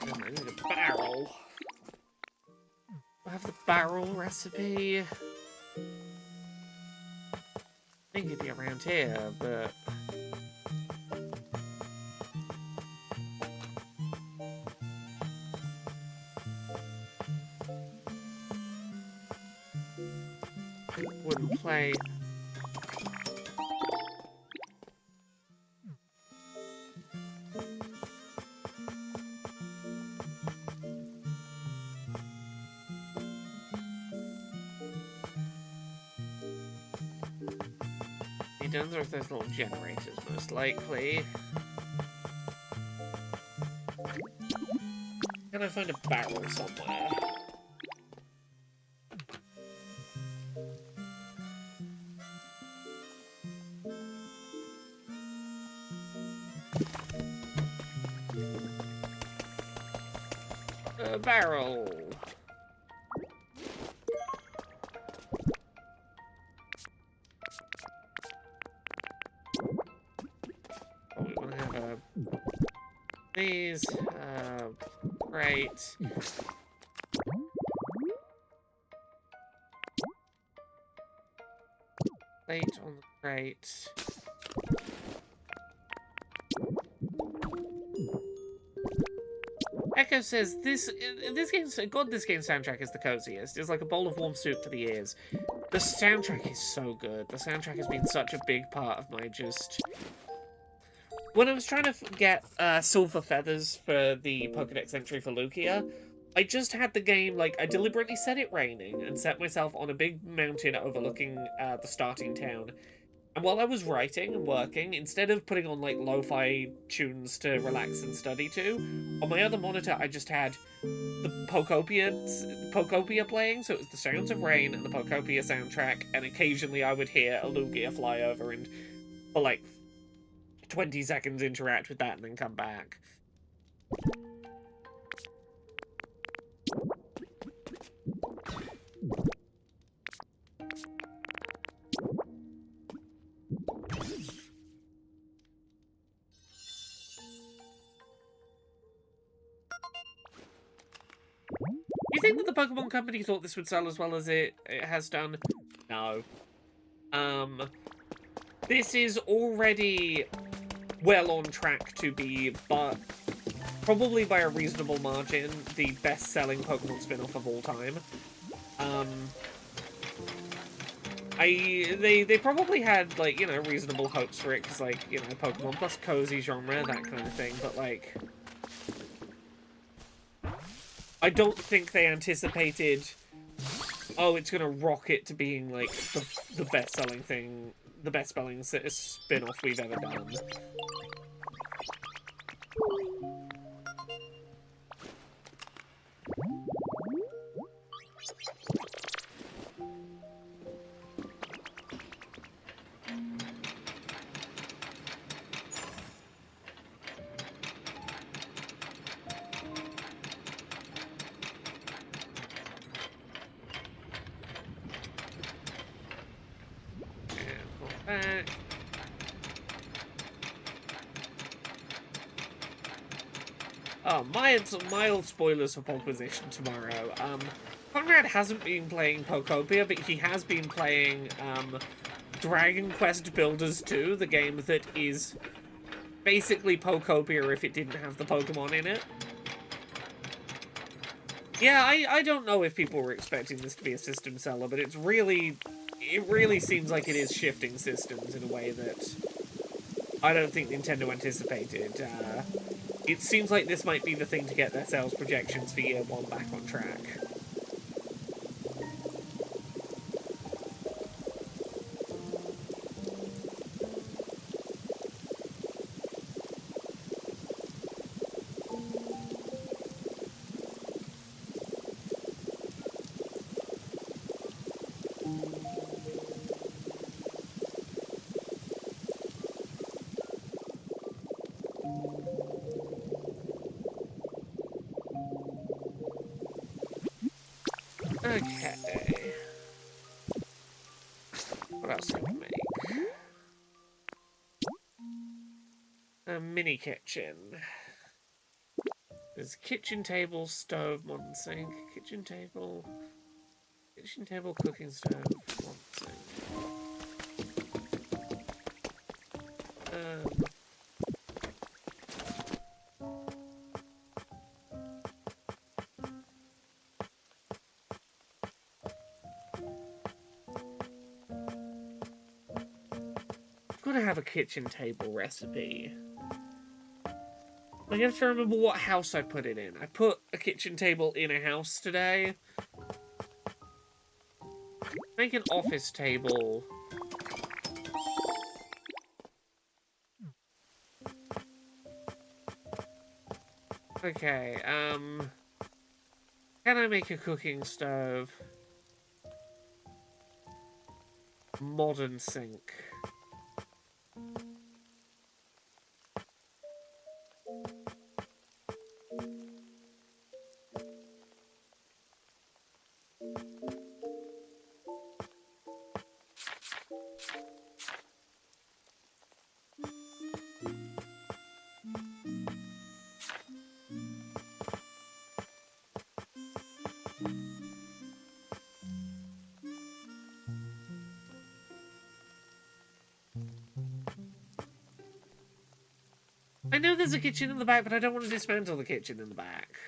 I need a barrel. I have the barrel recipe. I think it'd be around here, but wooden plate. Guns or if there's little generators, most likely. Can I find a barrel somewhere? A barrel. Oh, we want to have a... These, right. Plate on the crate. Echo says, this game's soundtrack is the coziest. It's like a bowl of warm soup for the ears. The soundtrack is so good. The soundtrack has been such a big part of my just... When I was trying to get silver feathers for the Pokédex entry for Lugia, I just had the game, like, I deliberately set it raining and set myself on a big mountain overlooking the starting town. And while I was writing and working, instead of putting on, like, lo-fi tunes to relax and study to, on my other monitor I just had the Pokopia playing, so it was the sounds of rain and the Pokopia soundtrack, and occasionally I would hear a Lugia fly over and, for, like, 20 seconds interact with that and then come back. You think that the Pokemon Company thought this would sell as well as it has done? No. This is already well on track to be, but probably by a reasonable margin, the best-selling Pokemon spin-off of all time. They probably had, like, you know, reasonable hopes for it, because, like, you know, Pokemon plus cozy genre, that kind of thing, but, like... I don't think they anticipated, oh, it's gonna rocket to being, like, the best-selling thing, the best-selling spin-off we've ever done. Back. Oh, mild spoilers for Pokeposition tomorrow. Conrad hasn't been playing Pokopia, but he has been playing, Dragon Quest Builders 2, the game that is basically Pokopia if it didn't have the Pokemon in it. Yeah, I don't know if people were expecting this to be a system seller, but it really seems like it is shifting systems in a way that I don't think Nintendo anticipated. It seems like this might be the thing to get their sales projections for year one back on track. Okay. What else can we make? A mini kitchen. There's kitchen table, stove, modern sink, kitchen table, cooking stove, modern sink. Gotta have a kitchen table recipe. I have to remember what house I put it in. I put a kitchen table in a house today. Make an office table. Okay, can I make a cooking stove? Modern sink. I know there's a kitchen in the back, but I don't want to dismantle the kitchen in the back.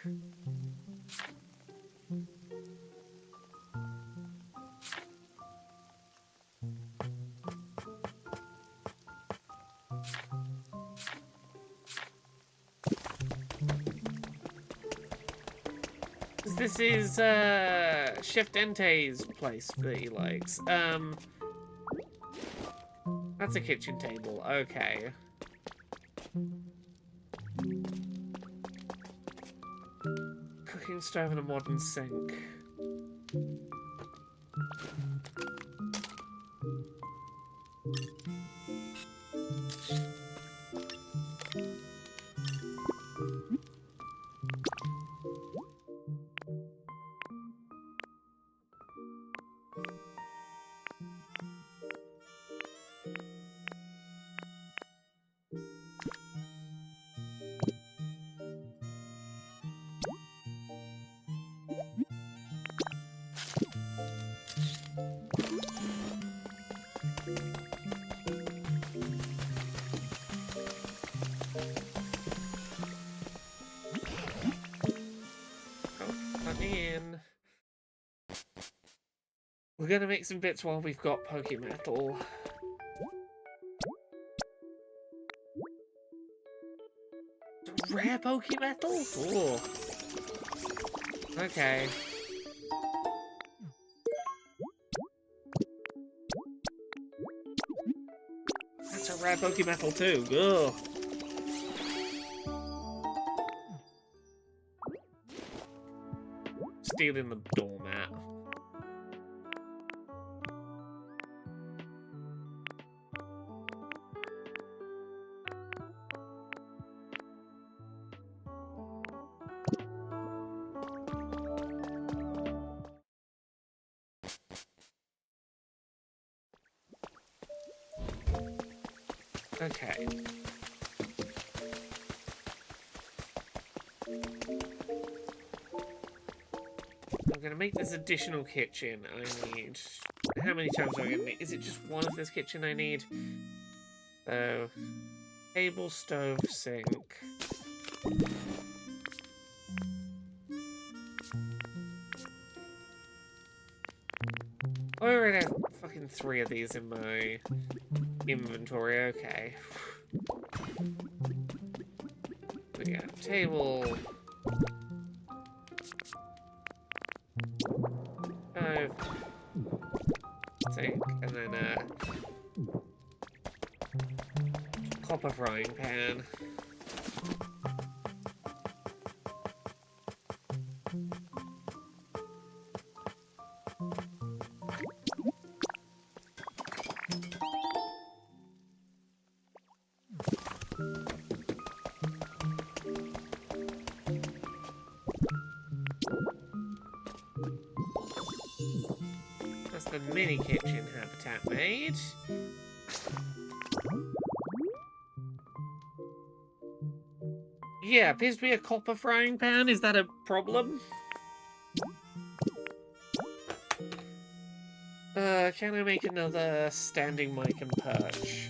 This is Chef Dente's place that he likes. That's a kitchen table. Okay. Cooking stove and a modern sink. We're gonna make some bits while we've got Pokemetal. Rare Pokemetal? Ooh. Okay. That's a rare Pokemetal too. Ugh. Stealing the doormat. Okay. I'm gonna make this additional kitchen. I need... How many times am I gonna need? Is it just one of this kitchen I need? So... Table, stove, sink. I already have fucking 3 of these in my inventory. Okay. We got table. Stove. Sink. And then copper frying pan. That's the mini kitchen habitat made. Yeah, appears to be a copper frying pan. Is that a problem? Can I make another standing mic and perch?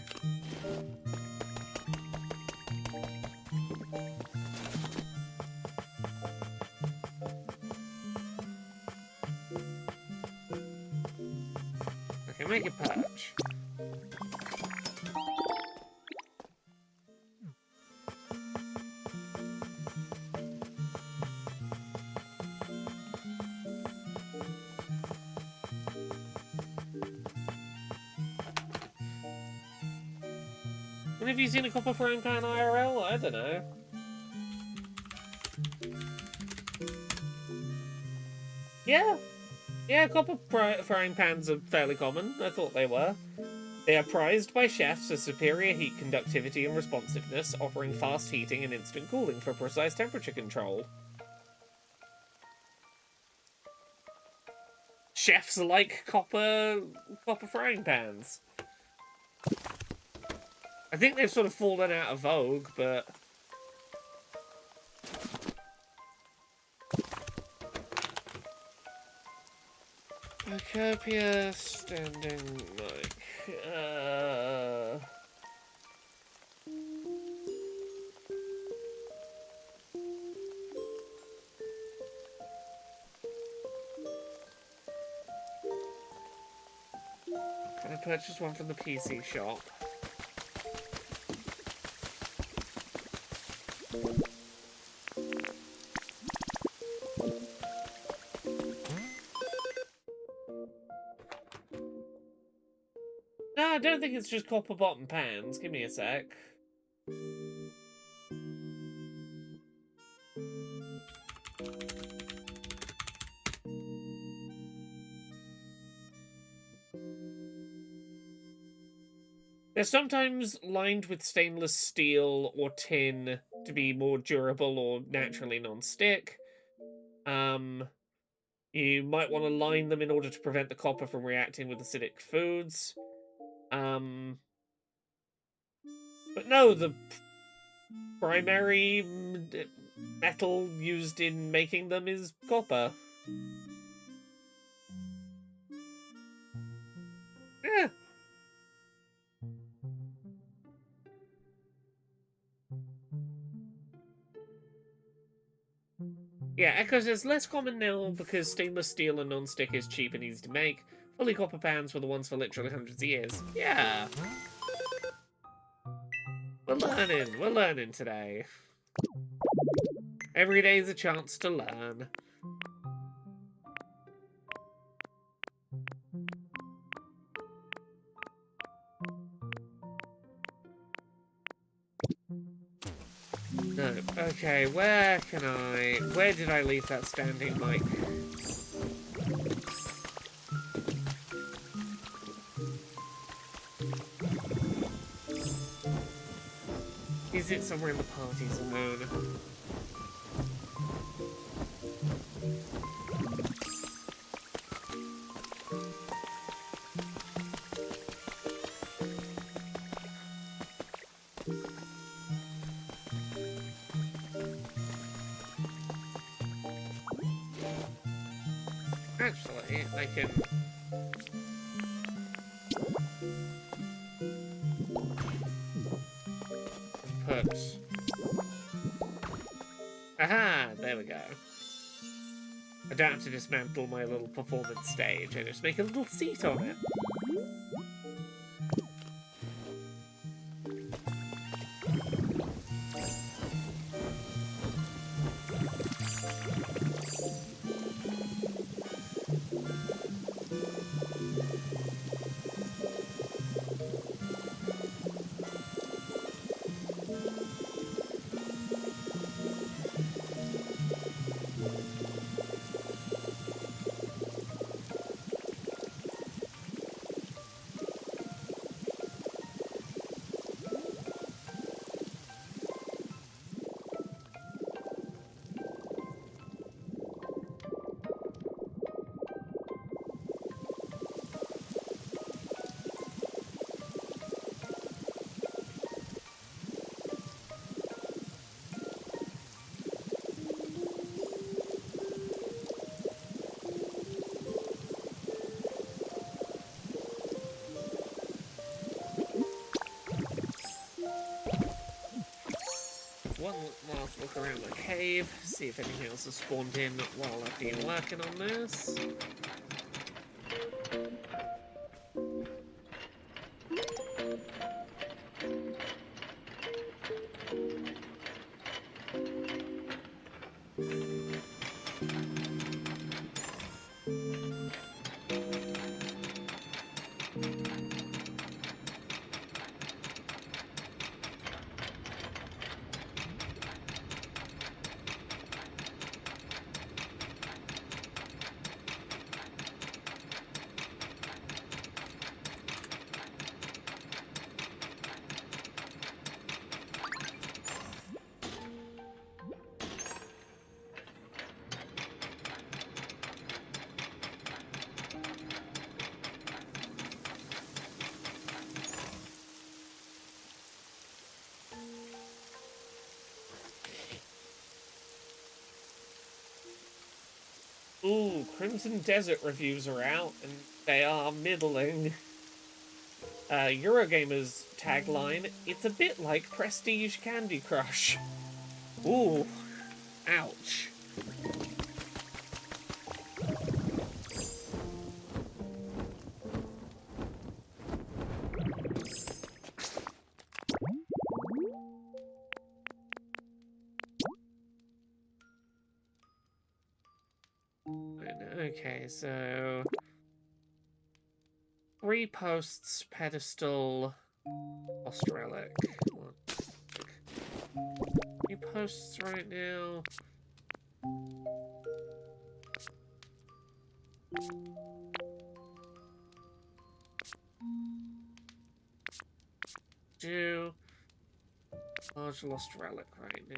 Okay, make a perch. When have you seen a copper frying pan IRL? I don't know. Yeah. Yeah, copper frying pans are fairly common. I thought they were. They are prized by chefs for superior heat conductivity and responsiveness, offering fast heating and instant cooling for precise temperature control. Chefs like copper frying pans. I think they've sort of fallen out of vogue, but... Pokopia standing mic. purchase one from the PC shop. No, I don't think it's just copper bottom pans. Give me a sec. They're sometimes lined with stainless steel or tin to be more durable or naturally non-stick. You might want to line them in order to prevent the copper from reacting with acidic foods. But no, the primary metal used in making them is copper. Yeah. Yeah, Echo says, less common now because stainless steel and non-stick is cheap and easy to make. Fully copper pans were the ones for literally hundreds of years. Yeah. We're learning today. Every day is a chance to learn. No, okay, where did I leave that standing mic? Is it somewhere in the party zone? Actually, I can... put... Aha! There we go. I don't have to dismantle my little performance stage, I just make a little seat on it. One last look around the cave, see if anything else has spawned in while I've been working on this. Ooh, Crimson Desert reviews are out, and they are middling. Eurogamer's tagline, it's a bit like Prestige Candy Crush. Ooh, ouch. Okay, so 3 posts, pedestal, lost relic. 3 posts right now. Do large lost relic right now.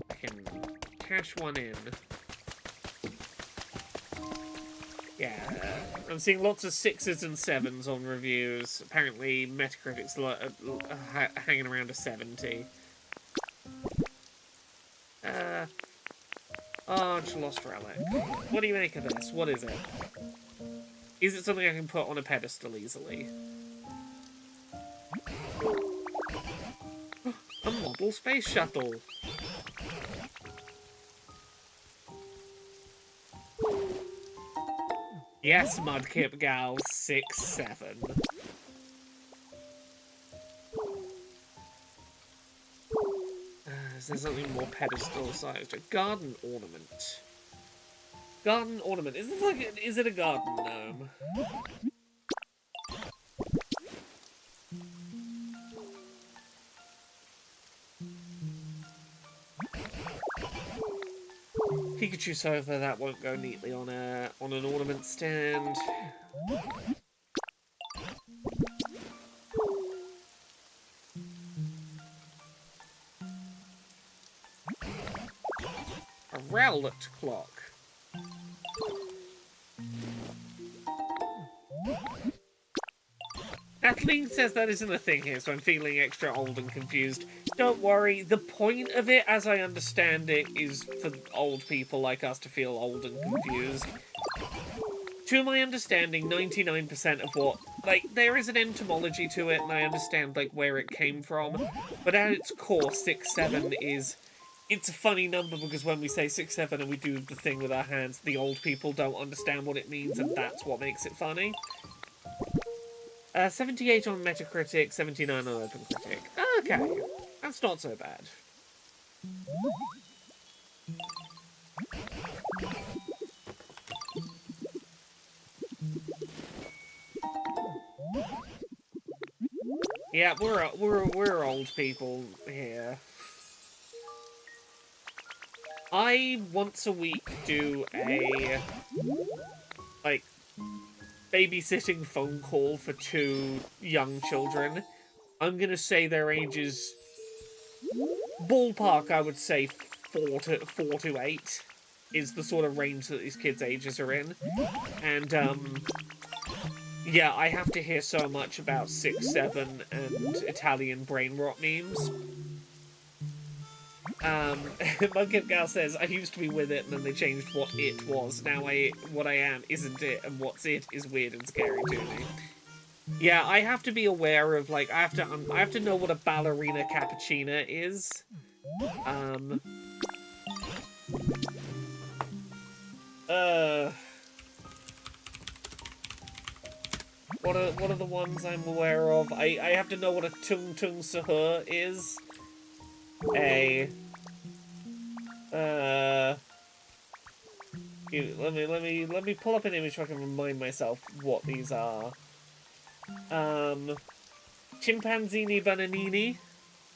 I can cash one in. Yeah, I'm seeing lots of 6s and 7s on reviews. Apparently, Metacritic's hanging around a 70. Large lost relic. What do you make of this? What is it? Is it something I can put on a pedestal easily? A model space shuttle. Yes, Mudkip Gal 6-7. Is there something more pedestal sized? A garden ornament. Garden ornament. Is this like is it a garden gnome? Pikachu sofa, that won't go neatly on an ornament stand. A Rowlet clock. Kathleen says that isn't a thing here, so I'm feeling extra old and confused. Don't worry, the point of it, as I understand it, is for old people like us to feel old and confused. To my understanding, 99% of what... Like, there is an entomology to it, and I understand, like, where it came from. But at its core, 6-7 is... It's a funny number because when we say 6-7 and we do the thing with our hands, the old people don't understand what it means, and that's what makes it funny. 78 on Metacritic, 79 on OpenCritic. Okay, that's not so bad. Yeah, we're old people here. I once a week do a like babysitting phone call for 2 young children. I'm gonna say their ages, ballpark, I would say 4 to 8 is the sort of range that these kids' ages are in. And yeah, I have to hear so much about 6-7 and Italian brain rot memes. Mugget Gal says, I used to be with it and then they changed what it was. Now what I am isn't it, and what's it is weird and scary to me. Yeah, I have to be aware of, like, I have to know what a ballerina cappuccina is. What are the ones I'm aware of? I have to know what a tung tung sahur is. Let me pull up an image so I can remind myself what these are. Chimpanzini bananini.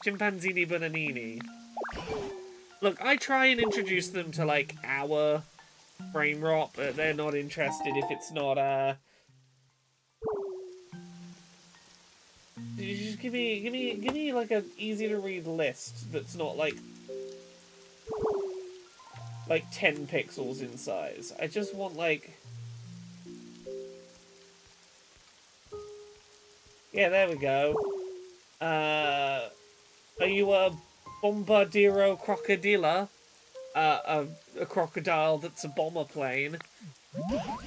Chimpanzini bananini. Look, I try and introduce them to, like, our brain rot, but they're not interested if it's not, Just give me like an easy to read list that's not like 10 pixels in size. I just want like, yeah, there we go. Are you a bombardiro crocodila? A crocodile that's a bomber plane.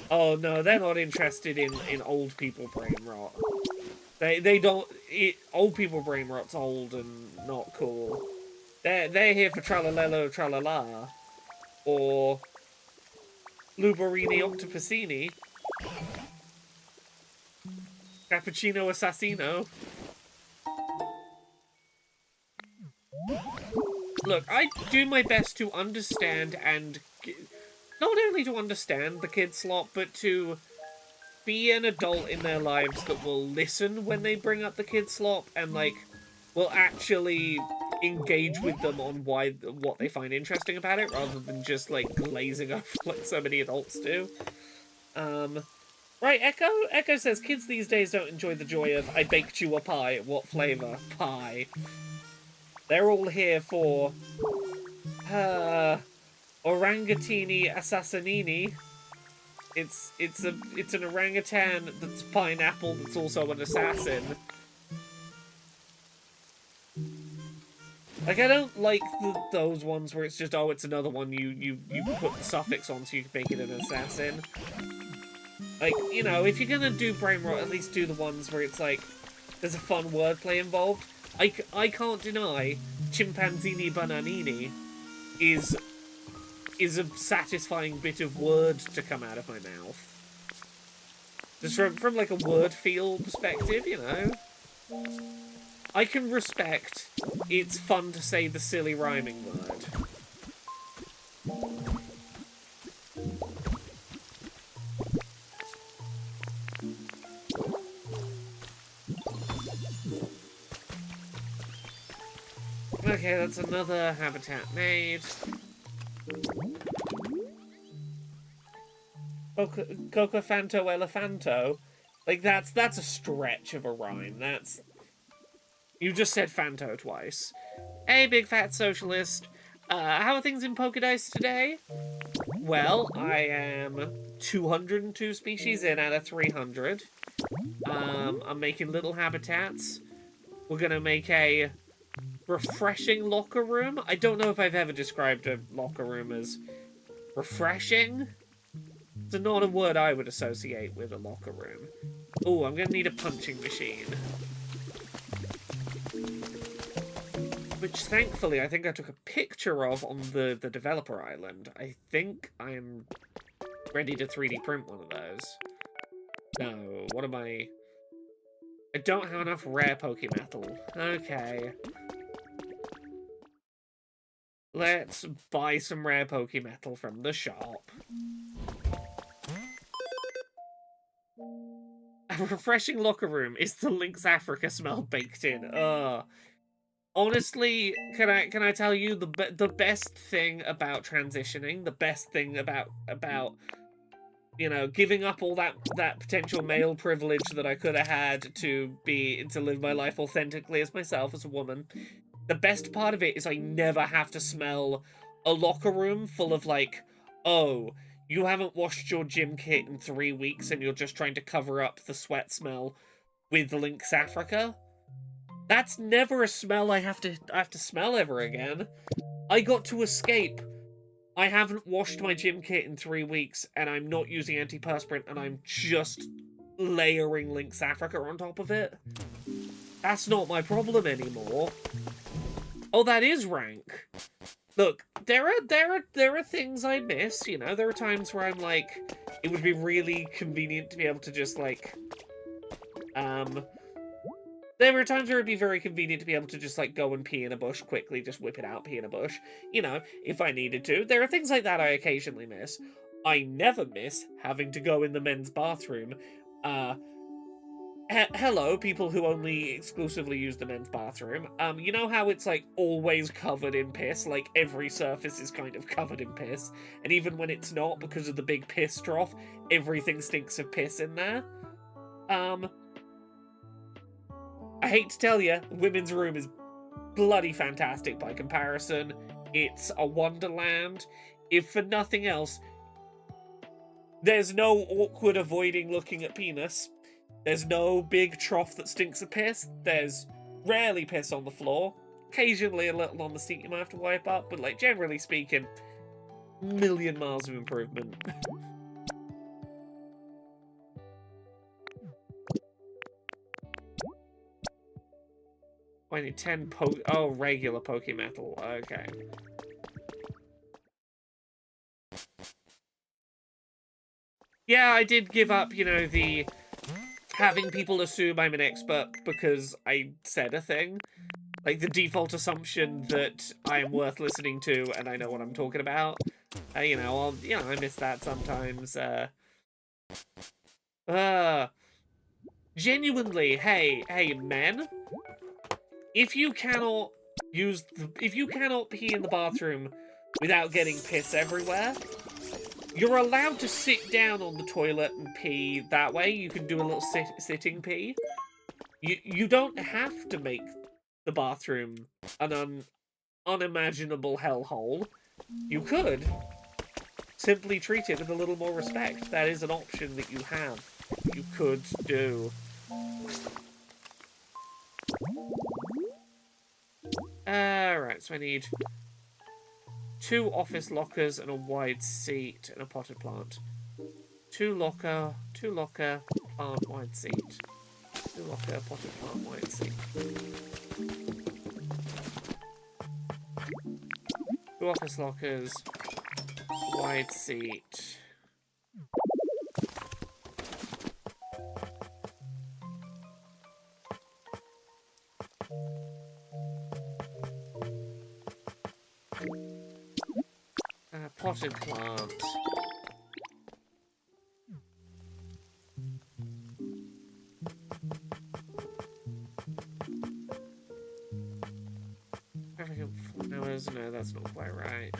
Oh no, they're not interested in old people brain rot. They don't... old people brain rot's old and not cool. They're here for Tralalelo Tralala. Or... Luberini Octopusini. Cappuccino Assassino. Look, I do my best to understand and not only to understand the kid slot, but to be an adult in their lives that will listen when they bring up the kid slot and, like, will actually engage with them on what they find interesting about it, rather than just, like, glazing over like so many adults do. Right, Echo? Echo says, kids these days don't enjoy the joy of, I baked you a pie. What flavour? Pie. They're all here for, orangatini assassinini. It's an orangutan that's pineapple that's also an assassin. Like, I don't like those ones where it's just, oh, it's another one you put the suffix on so you can make it an assassin. Like, you know, if you're gonna do brain rot, at least do the ones where it's like, there's a fun wordplay involved. I can't deny chimpanzini bananini is a satisfying bit of word to come out of my mouth. Just from like a word feel perspective, you know? I can respect it's fun to say the silly rhyming word. Okay, that's another habitat made. Cocofanto elefanto. Like, that's a stretch of a rhyme. That's... You just said Fanto twice. Hey, big fat socialist. How are things in Pokédice today? Well, I am 202 species in out of 300. I'm making little habitats. We're gonna make a refreshing locker room. I don't know if I've ever described a locker room as refreshing. It's not a word I would associate with a locker room. Oh, I'm gonna need a punching machine. Which, thankfully, I think I took a picture of on the developer island. I think I'm ready to 3D print one of those. No, what am I... I don't have enough rare Pokemetal. Okay. Let's buy some rare Pokemetal from the shop. A refreshing locker room is the Lynx Africa smell baked in. Ugh. Honestly, can I tell you the best thing about transitioning, the best thing about you know, giving up all that potential male privilege that I could have had to live my life authentically as myself as a woman. The best part of it is I never have to smell a locker room full of like, oh, you haven't washed your gym kit in 3 weeks and you're just trying to cover up the sweat smell with Lynx Africa. That's never a smell I have to smell ever again. I got to escape. I haven't washed my gym kit in 3 weeks, and I'm not using antiperspirant, and I'm just layering Lynx Africa on top of it. That's not my problem anymore. Oh, that is rank. Look, there are things I miss, you know. There are times where I'm like, it would be really convenient to be able to just like, there were times where it'd be very convenient to be able to just, like, go and pee in a bush quickly, just whip it out, pee in a bush. You know, if I needed to. There are things like that I occasionally miss. I never miss having to go in the men's bathroom. Hello, people who only exclusively use the men's bathroom. You know how it's, like, always covered in piss? Like, every surface is kind of covered in piss. And even when it's not, because of the big piss trough, everything stinks of piss in there. I hate to tell you, women's room is bloody fantastic by comparison. It's a wonderland. If for nothing else, there's no awkward avoiding looking at penis. There's no big trough that stinks of piss. There's rarely piss on the floor. Occasionally a little on the seat you might have to wipe up, but like generally speaking, million miles of improvement. I need 10 regular Pokemetal. Okay. Yeah, I did give up, you know, the having people assume I'm an expert because I said a thing. Like, the default assumption that I am worth listening to and I know what I'm talking about. You know, I miss that sometimes. Uh, Genuinely, hey, men, if you cannot if you cannot pee in the bathroom without getting piss everywhere, you're allowed to sit down on the toilet and pee that way. You can do a little sitting pee. You don't have to make the bathroom an unimaginable hellhole. You could simply treat it with a little more respect. That is an option that you have. You could do. Right, so I need 2 office lockers and a wide seat and a potted plant. 2 locker, plant, wide seat. 2 locker, potted plant, wide seat. 2 office lockers, wide seat. Potted plant. Flowers? No, that's not quite right.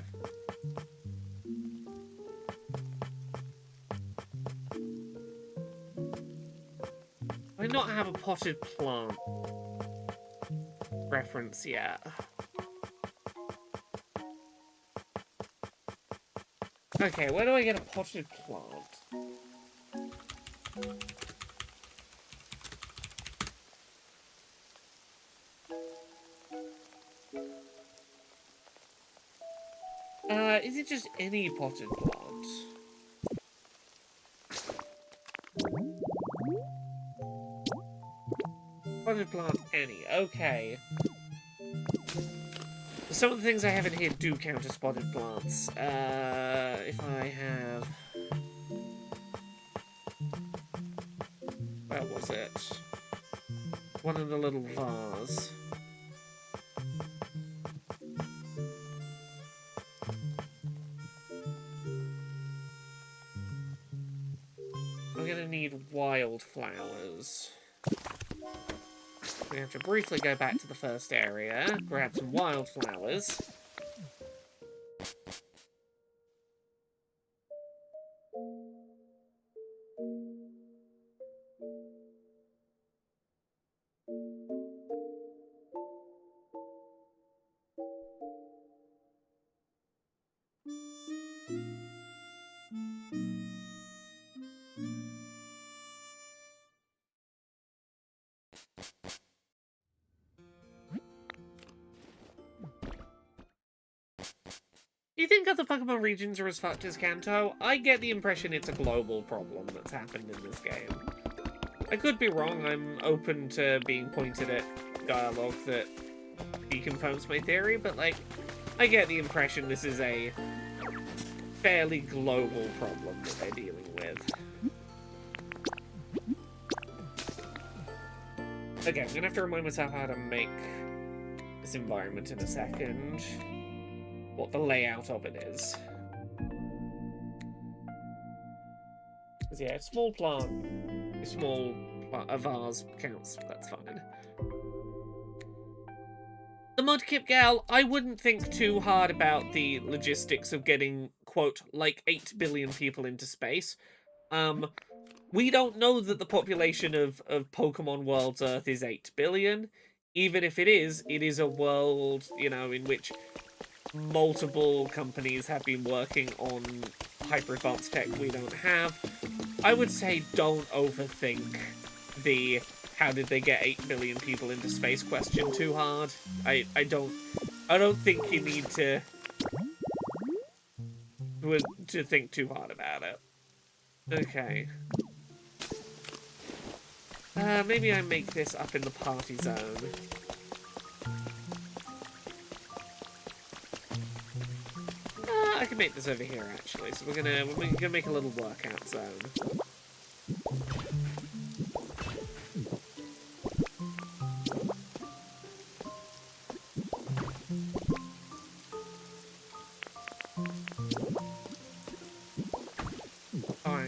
I not have a potted plant reference yet. Okay, where do I get a potted plant? Is it just any potted plant? Potted plant, any. Okay. Some of the things I have in here do count as potted plants. If I have... Where was it? One in the little vase. I'm gonna need wildflowers. We have to briefly go back to the first area, grab some wildflowers. Do you think other Pokemon regions are as fucked as Kanto? I get the impression it's a global problem that's happened in this game. I could be wrong, I'm open to being pointed at dialogue that deconfirms my theory, but, like, I get the impression this is a fairly global problem that they're dealing with. Okay, I'm gonna have to remind myself how to make this environment in a second. What the layout of it is. Because, yeah, a vase counts, that's fine. The Mudkip Gal, I wouldn't think too hard about the logistics of getting, quote, like 8 billion people into space. We don't know that the population of Pokemon World's Earth is 8 billion. Even if it is a world, you know, in which multiple companies have been working on hyper-advanced tech we don't have. I would say don't overthink the how did they get 8 billion people into space question too hard. I don't think you need to think too hard about it. Okay. Maybe I make this up in the party zone. I can make this over here, actually. So we're gonna make a little workout zone.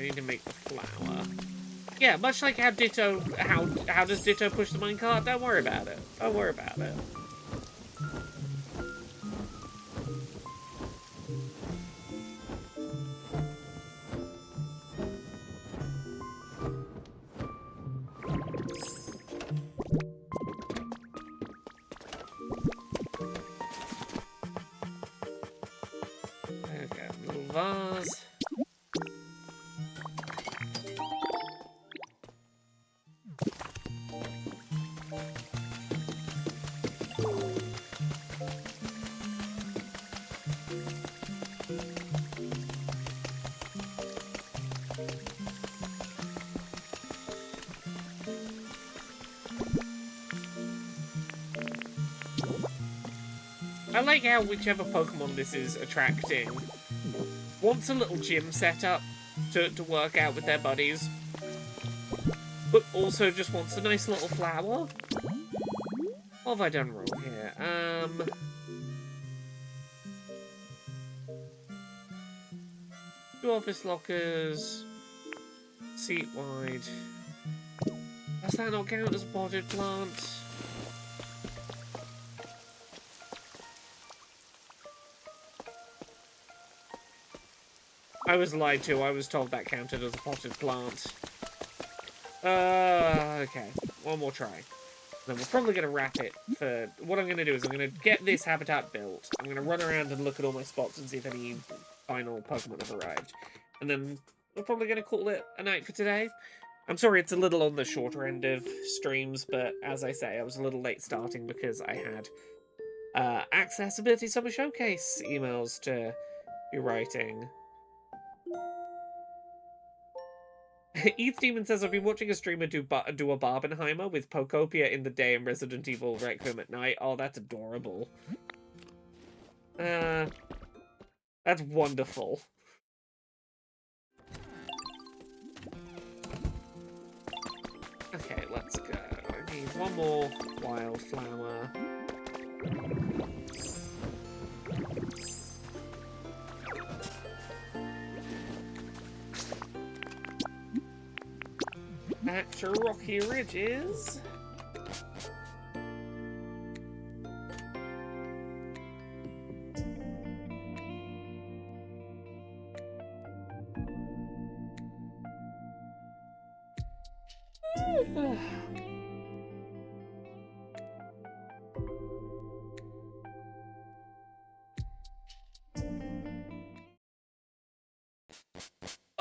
need to make the flower. Yeah, much like how Ditto, how does Ditto push the minecart? Don't worry about it. Don't worry about it. Okay, little vase. I like how whichever Pokemon this is attracting wants a little gym set up to work out with their buddies, but also just wants a nice little flower. What have I done wrong here? Two office lockers, seat wide. Does that not count as a potted plant? I was lied to. I was told that counted as a potted plant. Okay. One more try. Then we're probably going to wrap it for... What I'm going to do is I'm going to get this habitat built. I'm going to run around and look at all my spots and see if any final Pokemon have arrived. And then we're probably going to call it a night for today. I'm sorry it's a little on the shorter end of streams, but as I say, I was a little late starting because I had Accessibility Summer Showcase emails to be writing. Eth Demon says, I've been watching a streamer do a Barbenheimer with Pokopia in the day and Resident Evil Requiem at night. Oh, that's adorable. That's wonderful. Okay, let's go. I need one more wildflower. Back to Rocky Ridges.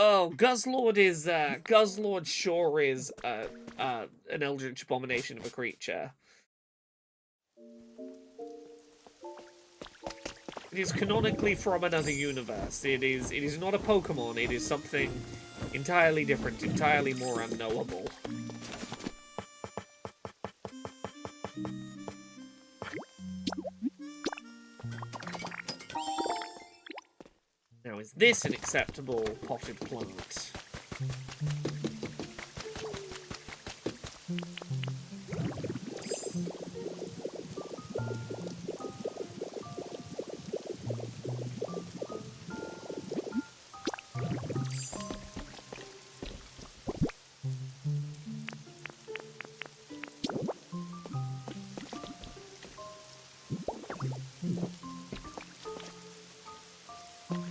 Oh, Guzzlord sure is an eldritch abomination of a creature. It is canonically from another universe. It is not a Pokemon. It is something entirely different, entirely more unknowable. Now, is this an acceptable potted plant?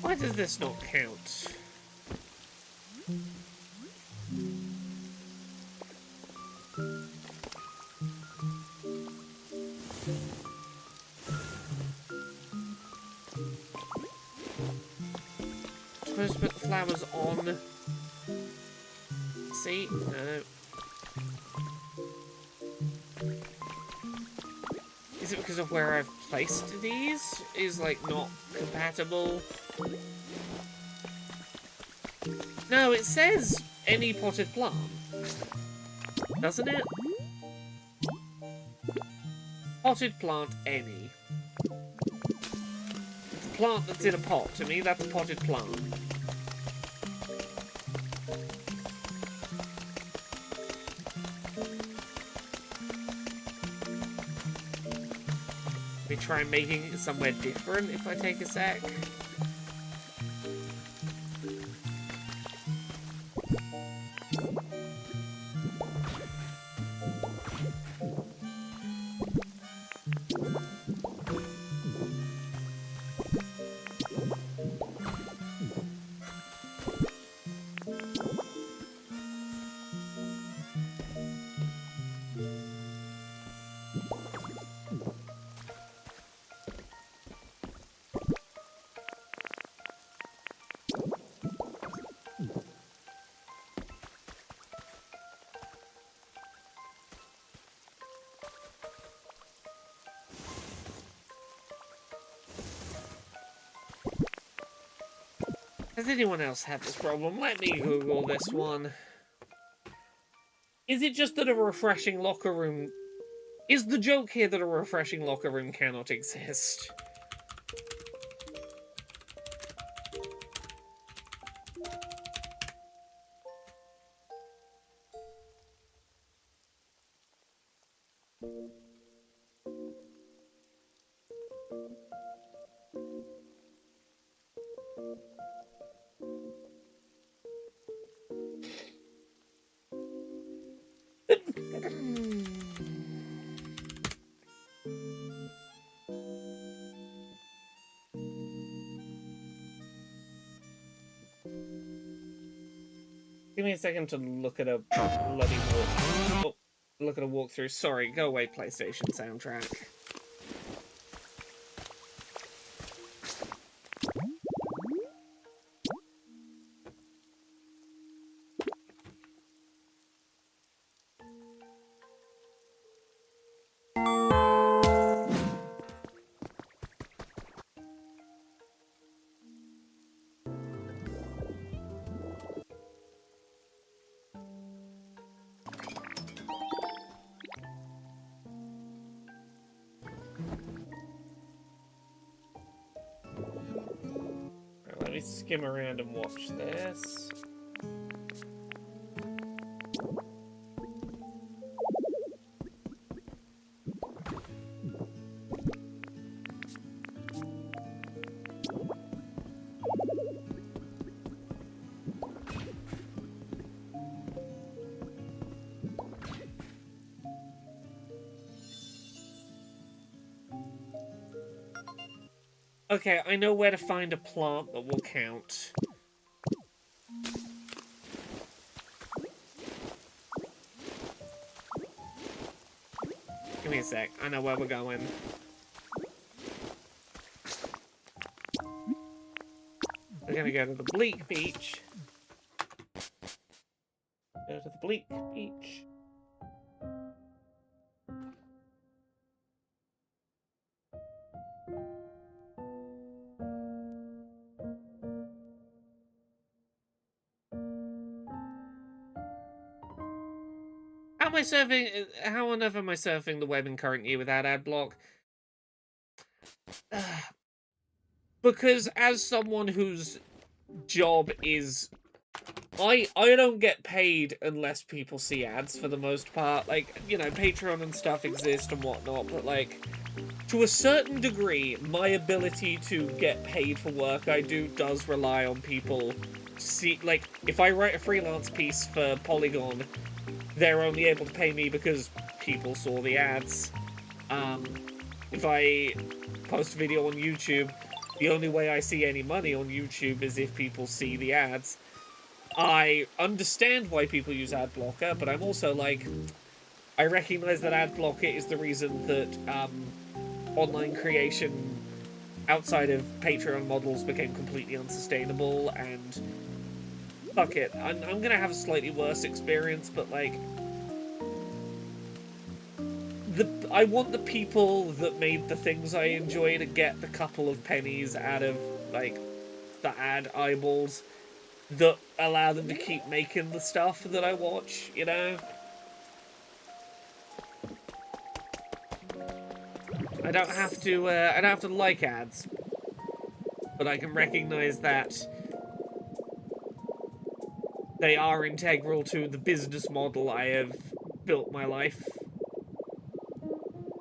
Why does this not count? Supposed to put the flowers on. See? No. Is it because of where I've placed these? Is like not compatible? No, it says any potted plant, doesn't it? Potted plant, any. It's a plant that's in a pot. To me, that's a potted plant. Let me try making it somewhere different if I take a sec. Has anyone else had this problem? Let me Google this one. Is it just that a refreshing locker room... Is the joke here that a refreshing locker room cannot exist? Give me a second to look at a bloody walk. Oh, look at a walkthrough. Sorry, go away, PlayStation soundtrack. Let me skim around and watch this. Okay, I know where to find a plant that will count. Give me a sec. I know where we're going. We're gonna go to the bleak beach. Go to the bleak beach. How am I surfing? How on earth am I surfing the web in current year without ad block? Because as someone whose job is... I don't get paid unless people see ads for the most part. Like, you know, Patreon and stuff exist and whatnot, but like, to a certain degree, my ability to get paid for work I do does rely on people see... Like, if I write a freelance piece for Polygon, they're only able to pay me because people saw the ads. If I post a video on YouTube, the only way I see any money on YouTube is if people see the ads. I understand why people use ad blocker, but I'm also like, I recognize that ad blocker is the reason that online creation outside of Patreon models became completely unsustainable, and fuck it, I'm gonna have a slightly worse experience, but like, I want the people that made the things I enjoy to get the couple of pennies out of like the ad eyeballs that allow them to keep making the stuff that I watch, you know? I don't have to like ads, but I can recognize that they are integral to the business model I have built my life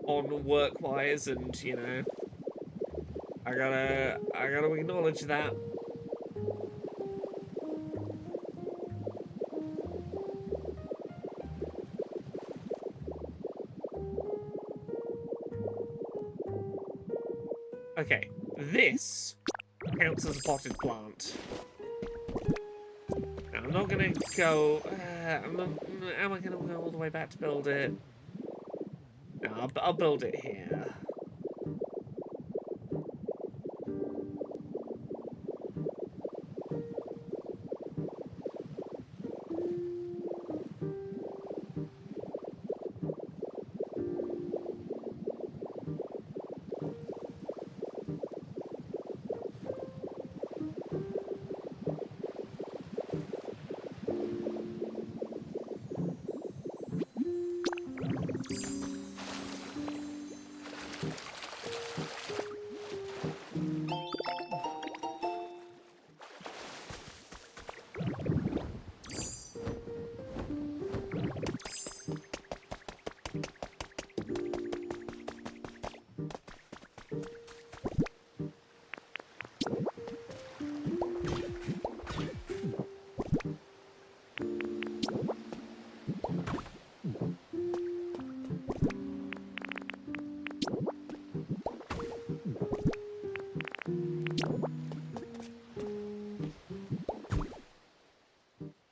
on work-wise, and, you know, I gotta acknowledge that. Okay, this counts as a potted plant. Now, I'm not gonna go... am I gonna go all the way back to build it? No, I'll build it here.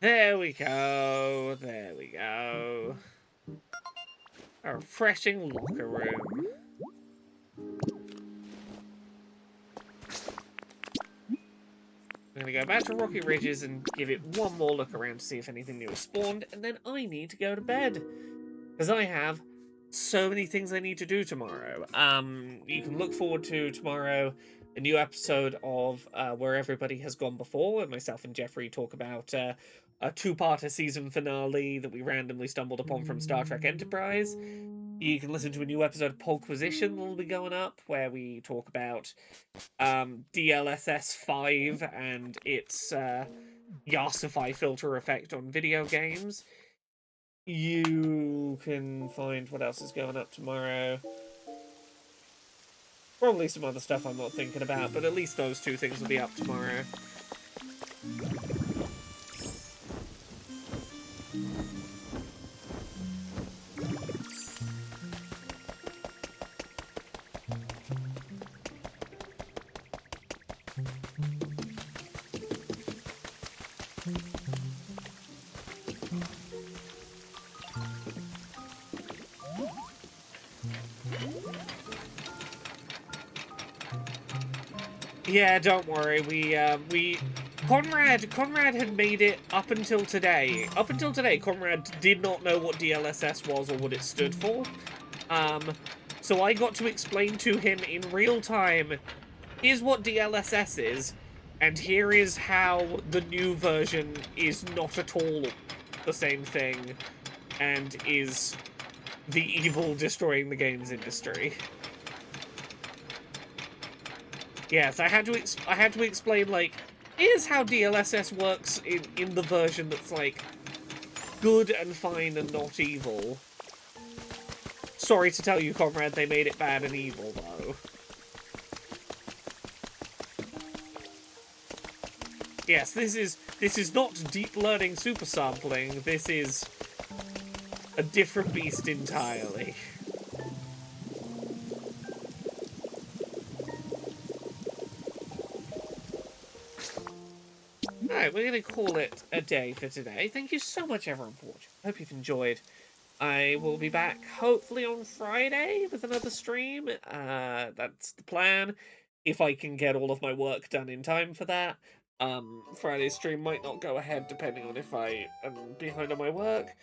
There we go. There we go. A refreshing locker room. I'm gonna go back to Rocky Ridges and give it one more look around to see if anything new has spawned, and then I need to go to bed. Because I have so many things I need to do tomorrow. You can look forward to tomorrow a new episode of Where Everybody Has Gone Before, where myself and Jeffrey talk about a two-parter season finale that we randomly stumbled upon from Star Trek Enterprise. You can listen to a new episode of Polquisition that will be going up, where we talk about DLSS 5 and its Yarsify filter effect on video games. You can find what else is going up tomorrow. Probably some other stuff I'm not thinking about, but at least those two things will be up tomorrow. Yeah, don't worry. Conrad had made it up until today. Up until today, Conrad did not know what DLSS was or what it stood for. So I got to explain to him in real time, here's what DLSS is, and here is how the new version is not at all the same thing, and is the evil destroying the games industry. Yes, I had to explain, like, here's how DLSS works in the version that's, like, good and fine and not evil. Sorry to tell you, Comrade, they made it bad and evil, though. Yes, this is not deep learning super sampling. This is a different beast entirely. Alright, we're going to call it a day for today. Thank you so much, everyone, for watching. I hope you've enjoyed. I will be back, hopefully, on Friday with another stream. That's the plan. If I can get all of my work done in time for that. Friday's stream might not go ahead, depending on if I am behind on my work.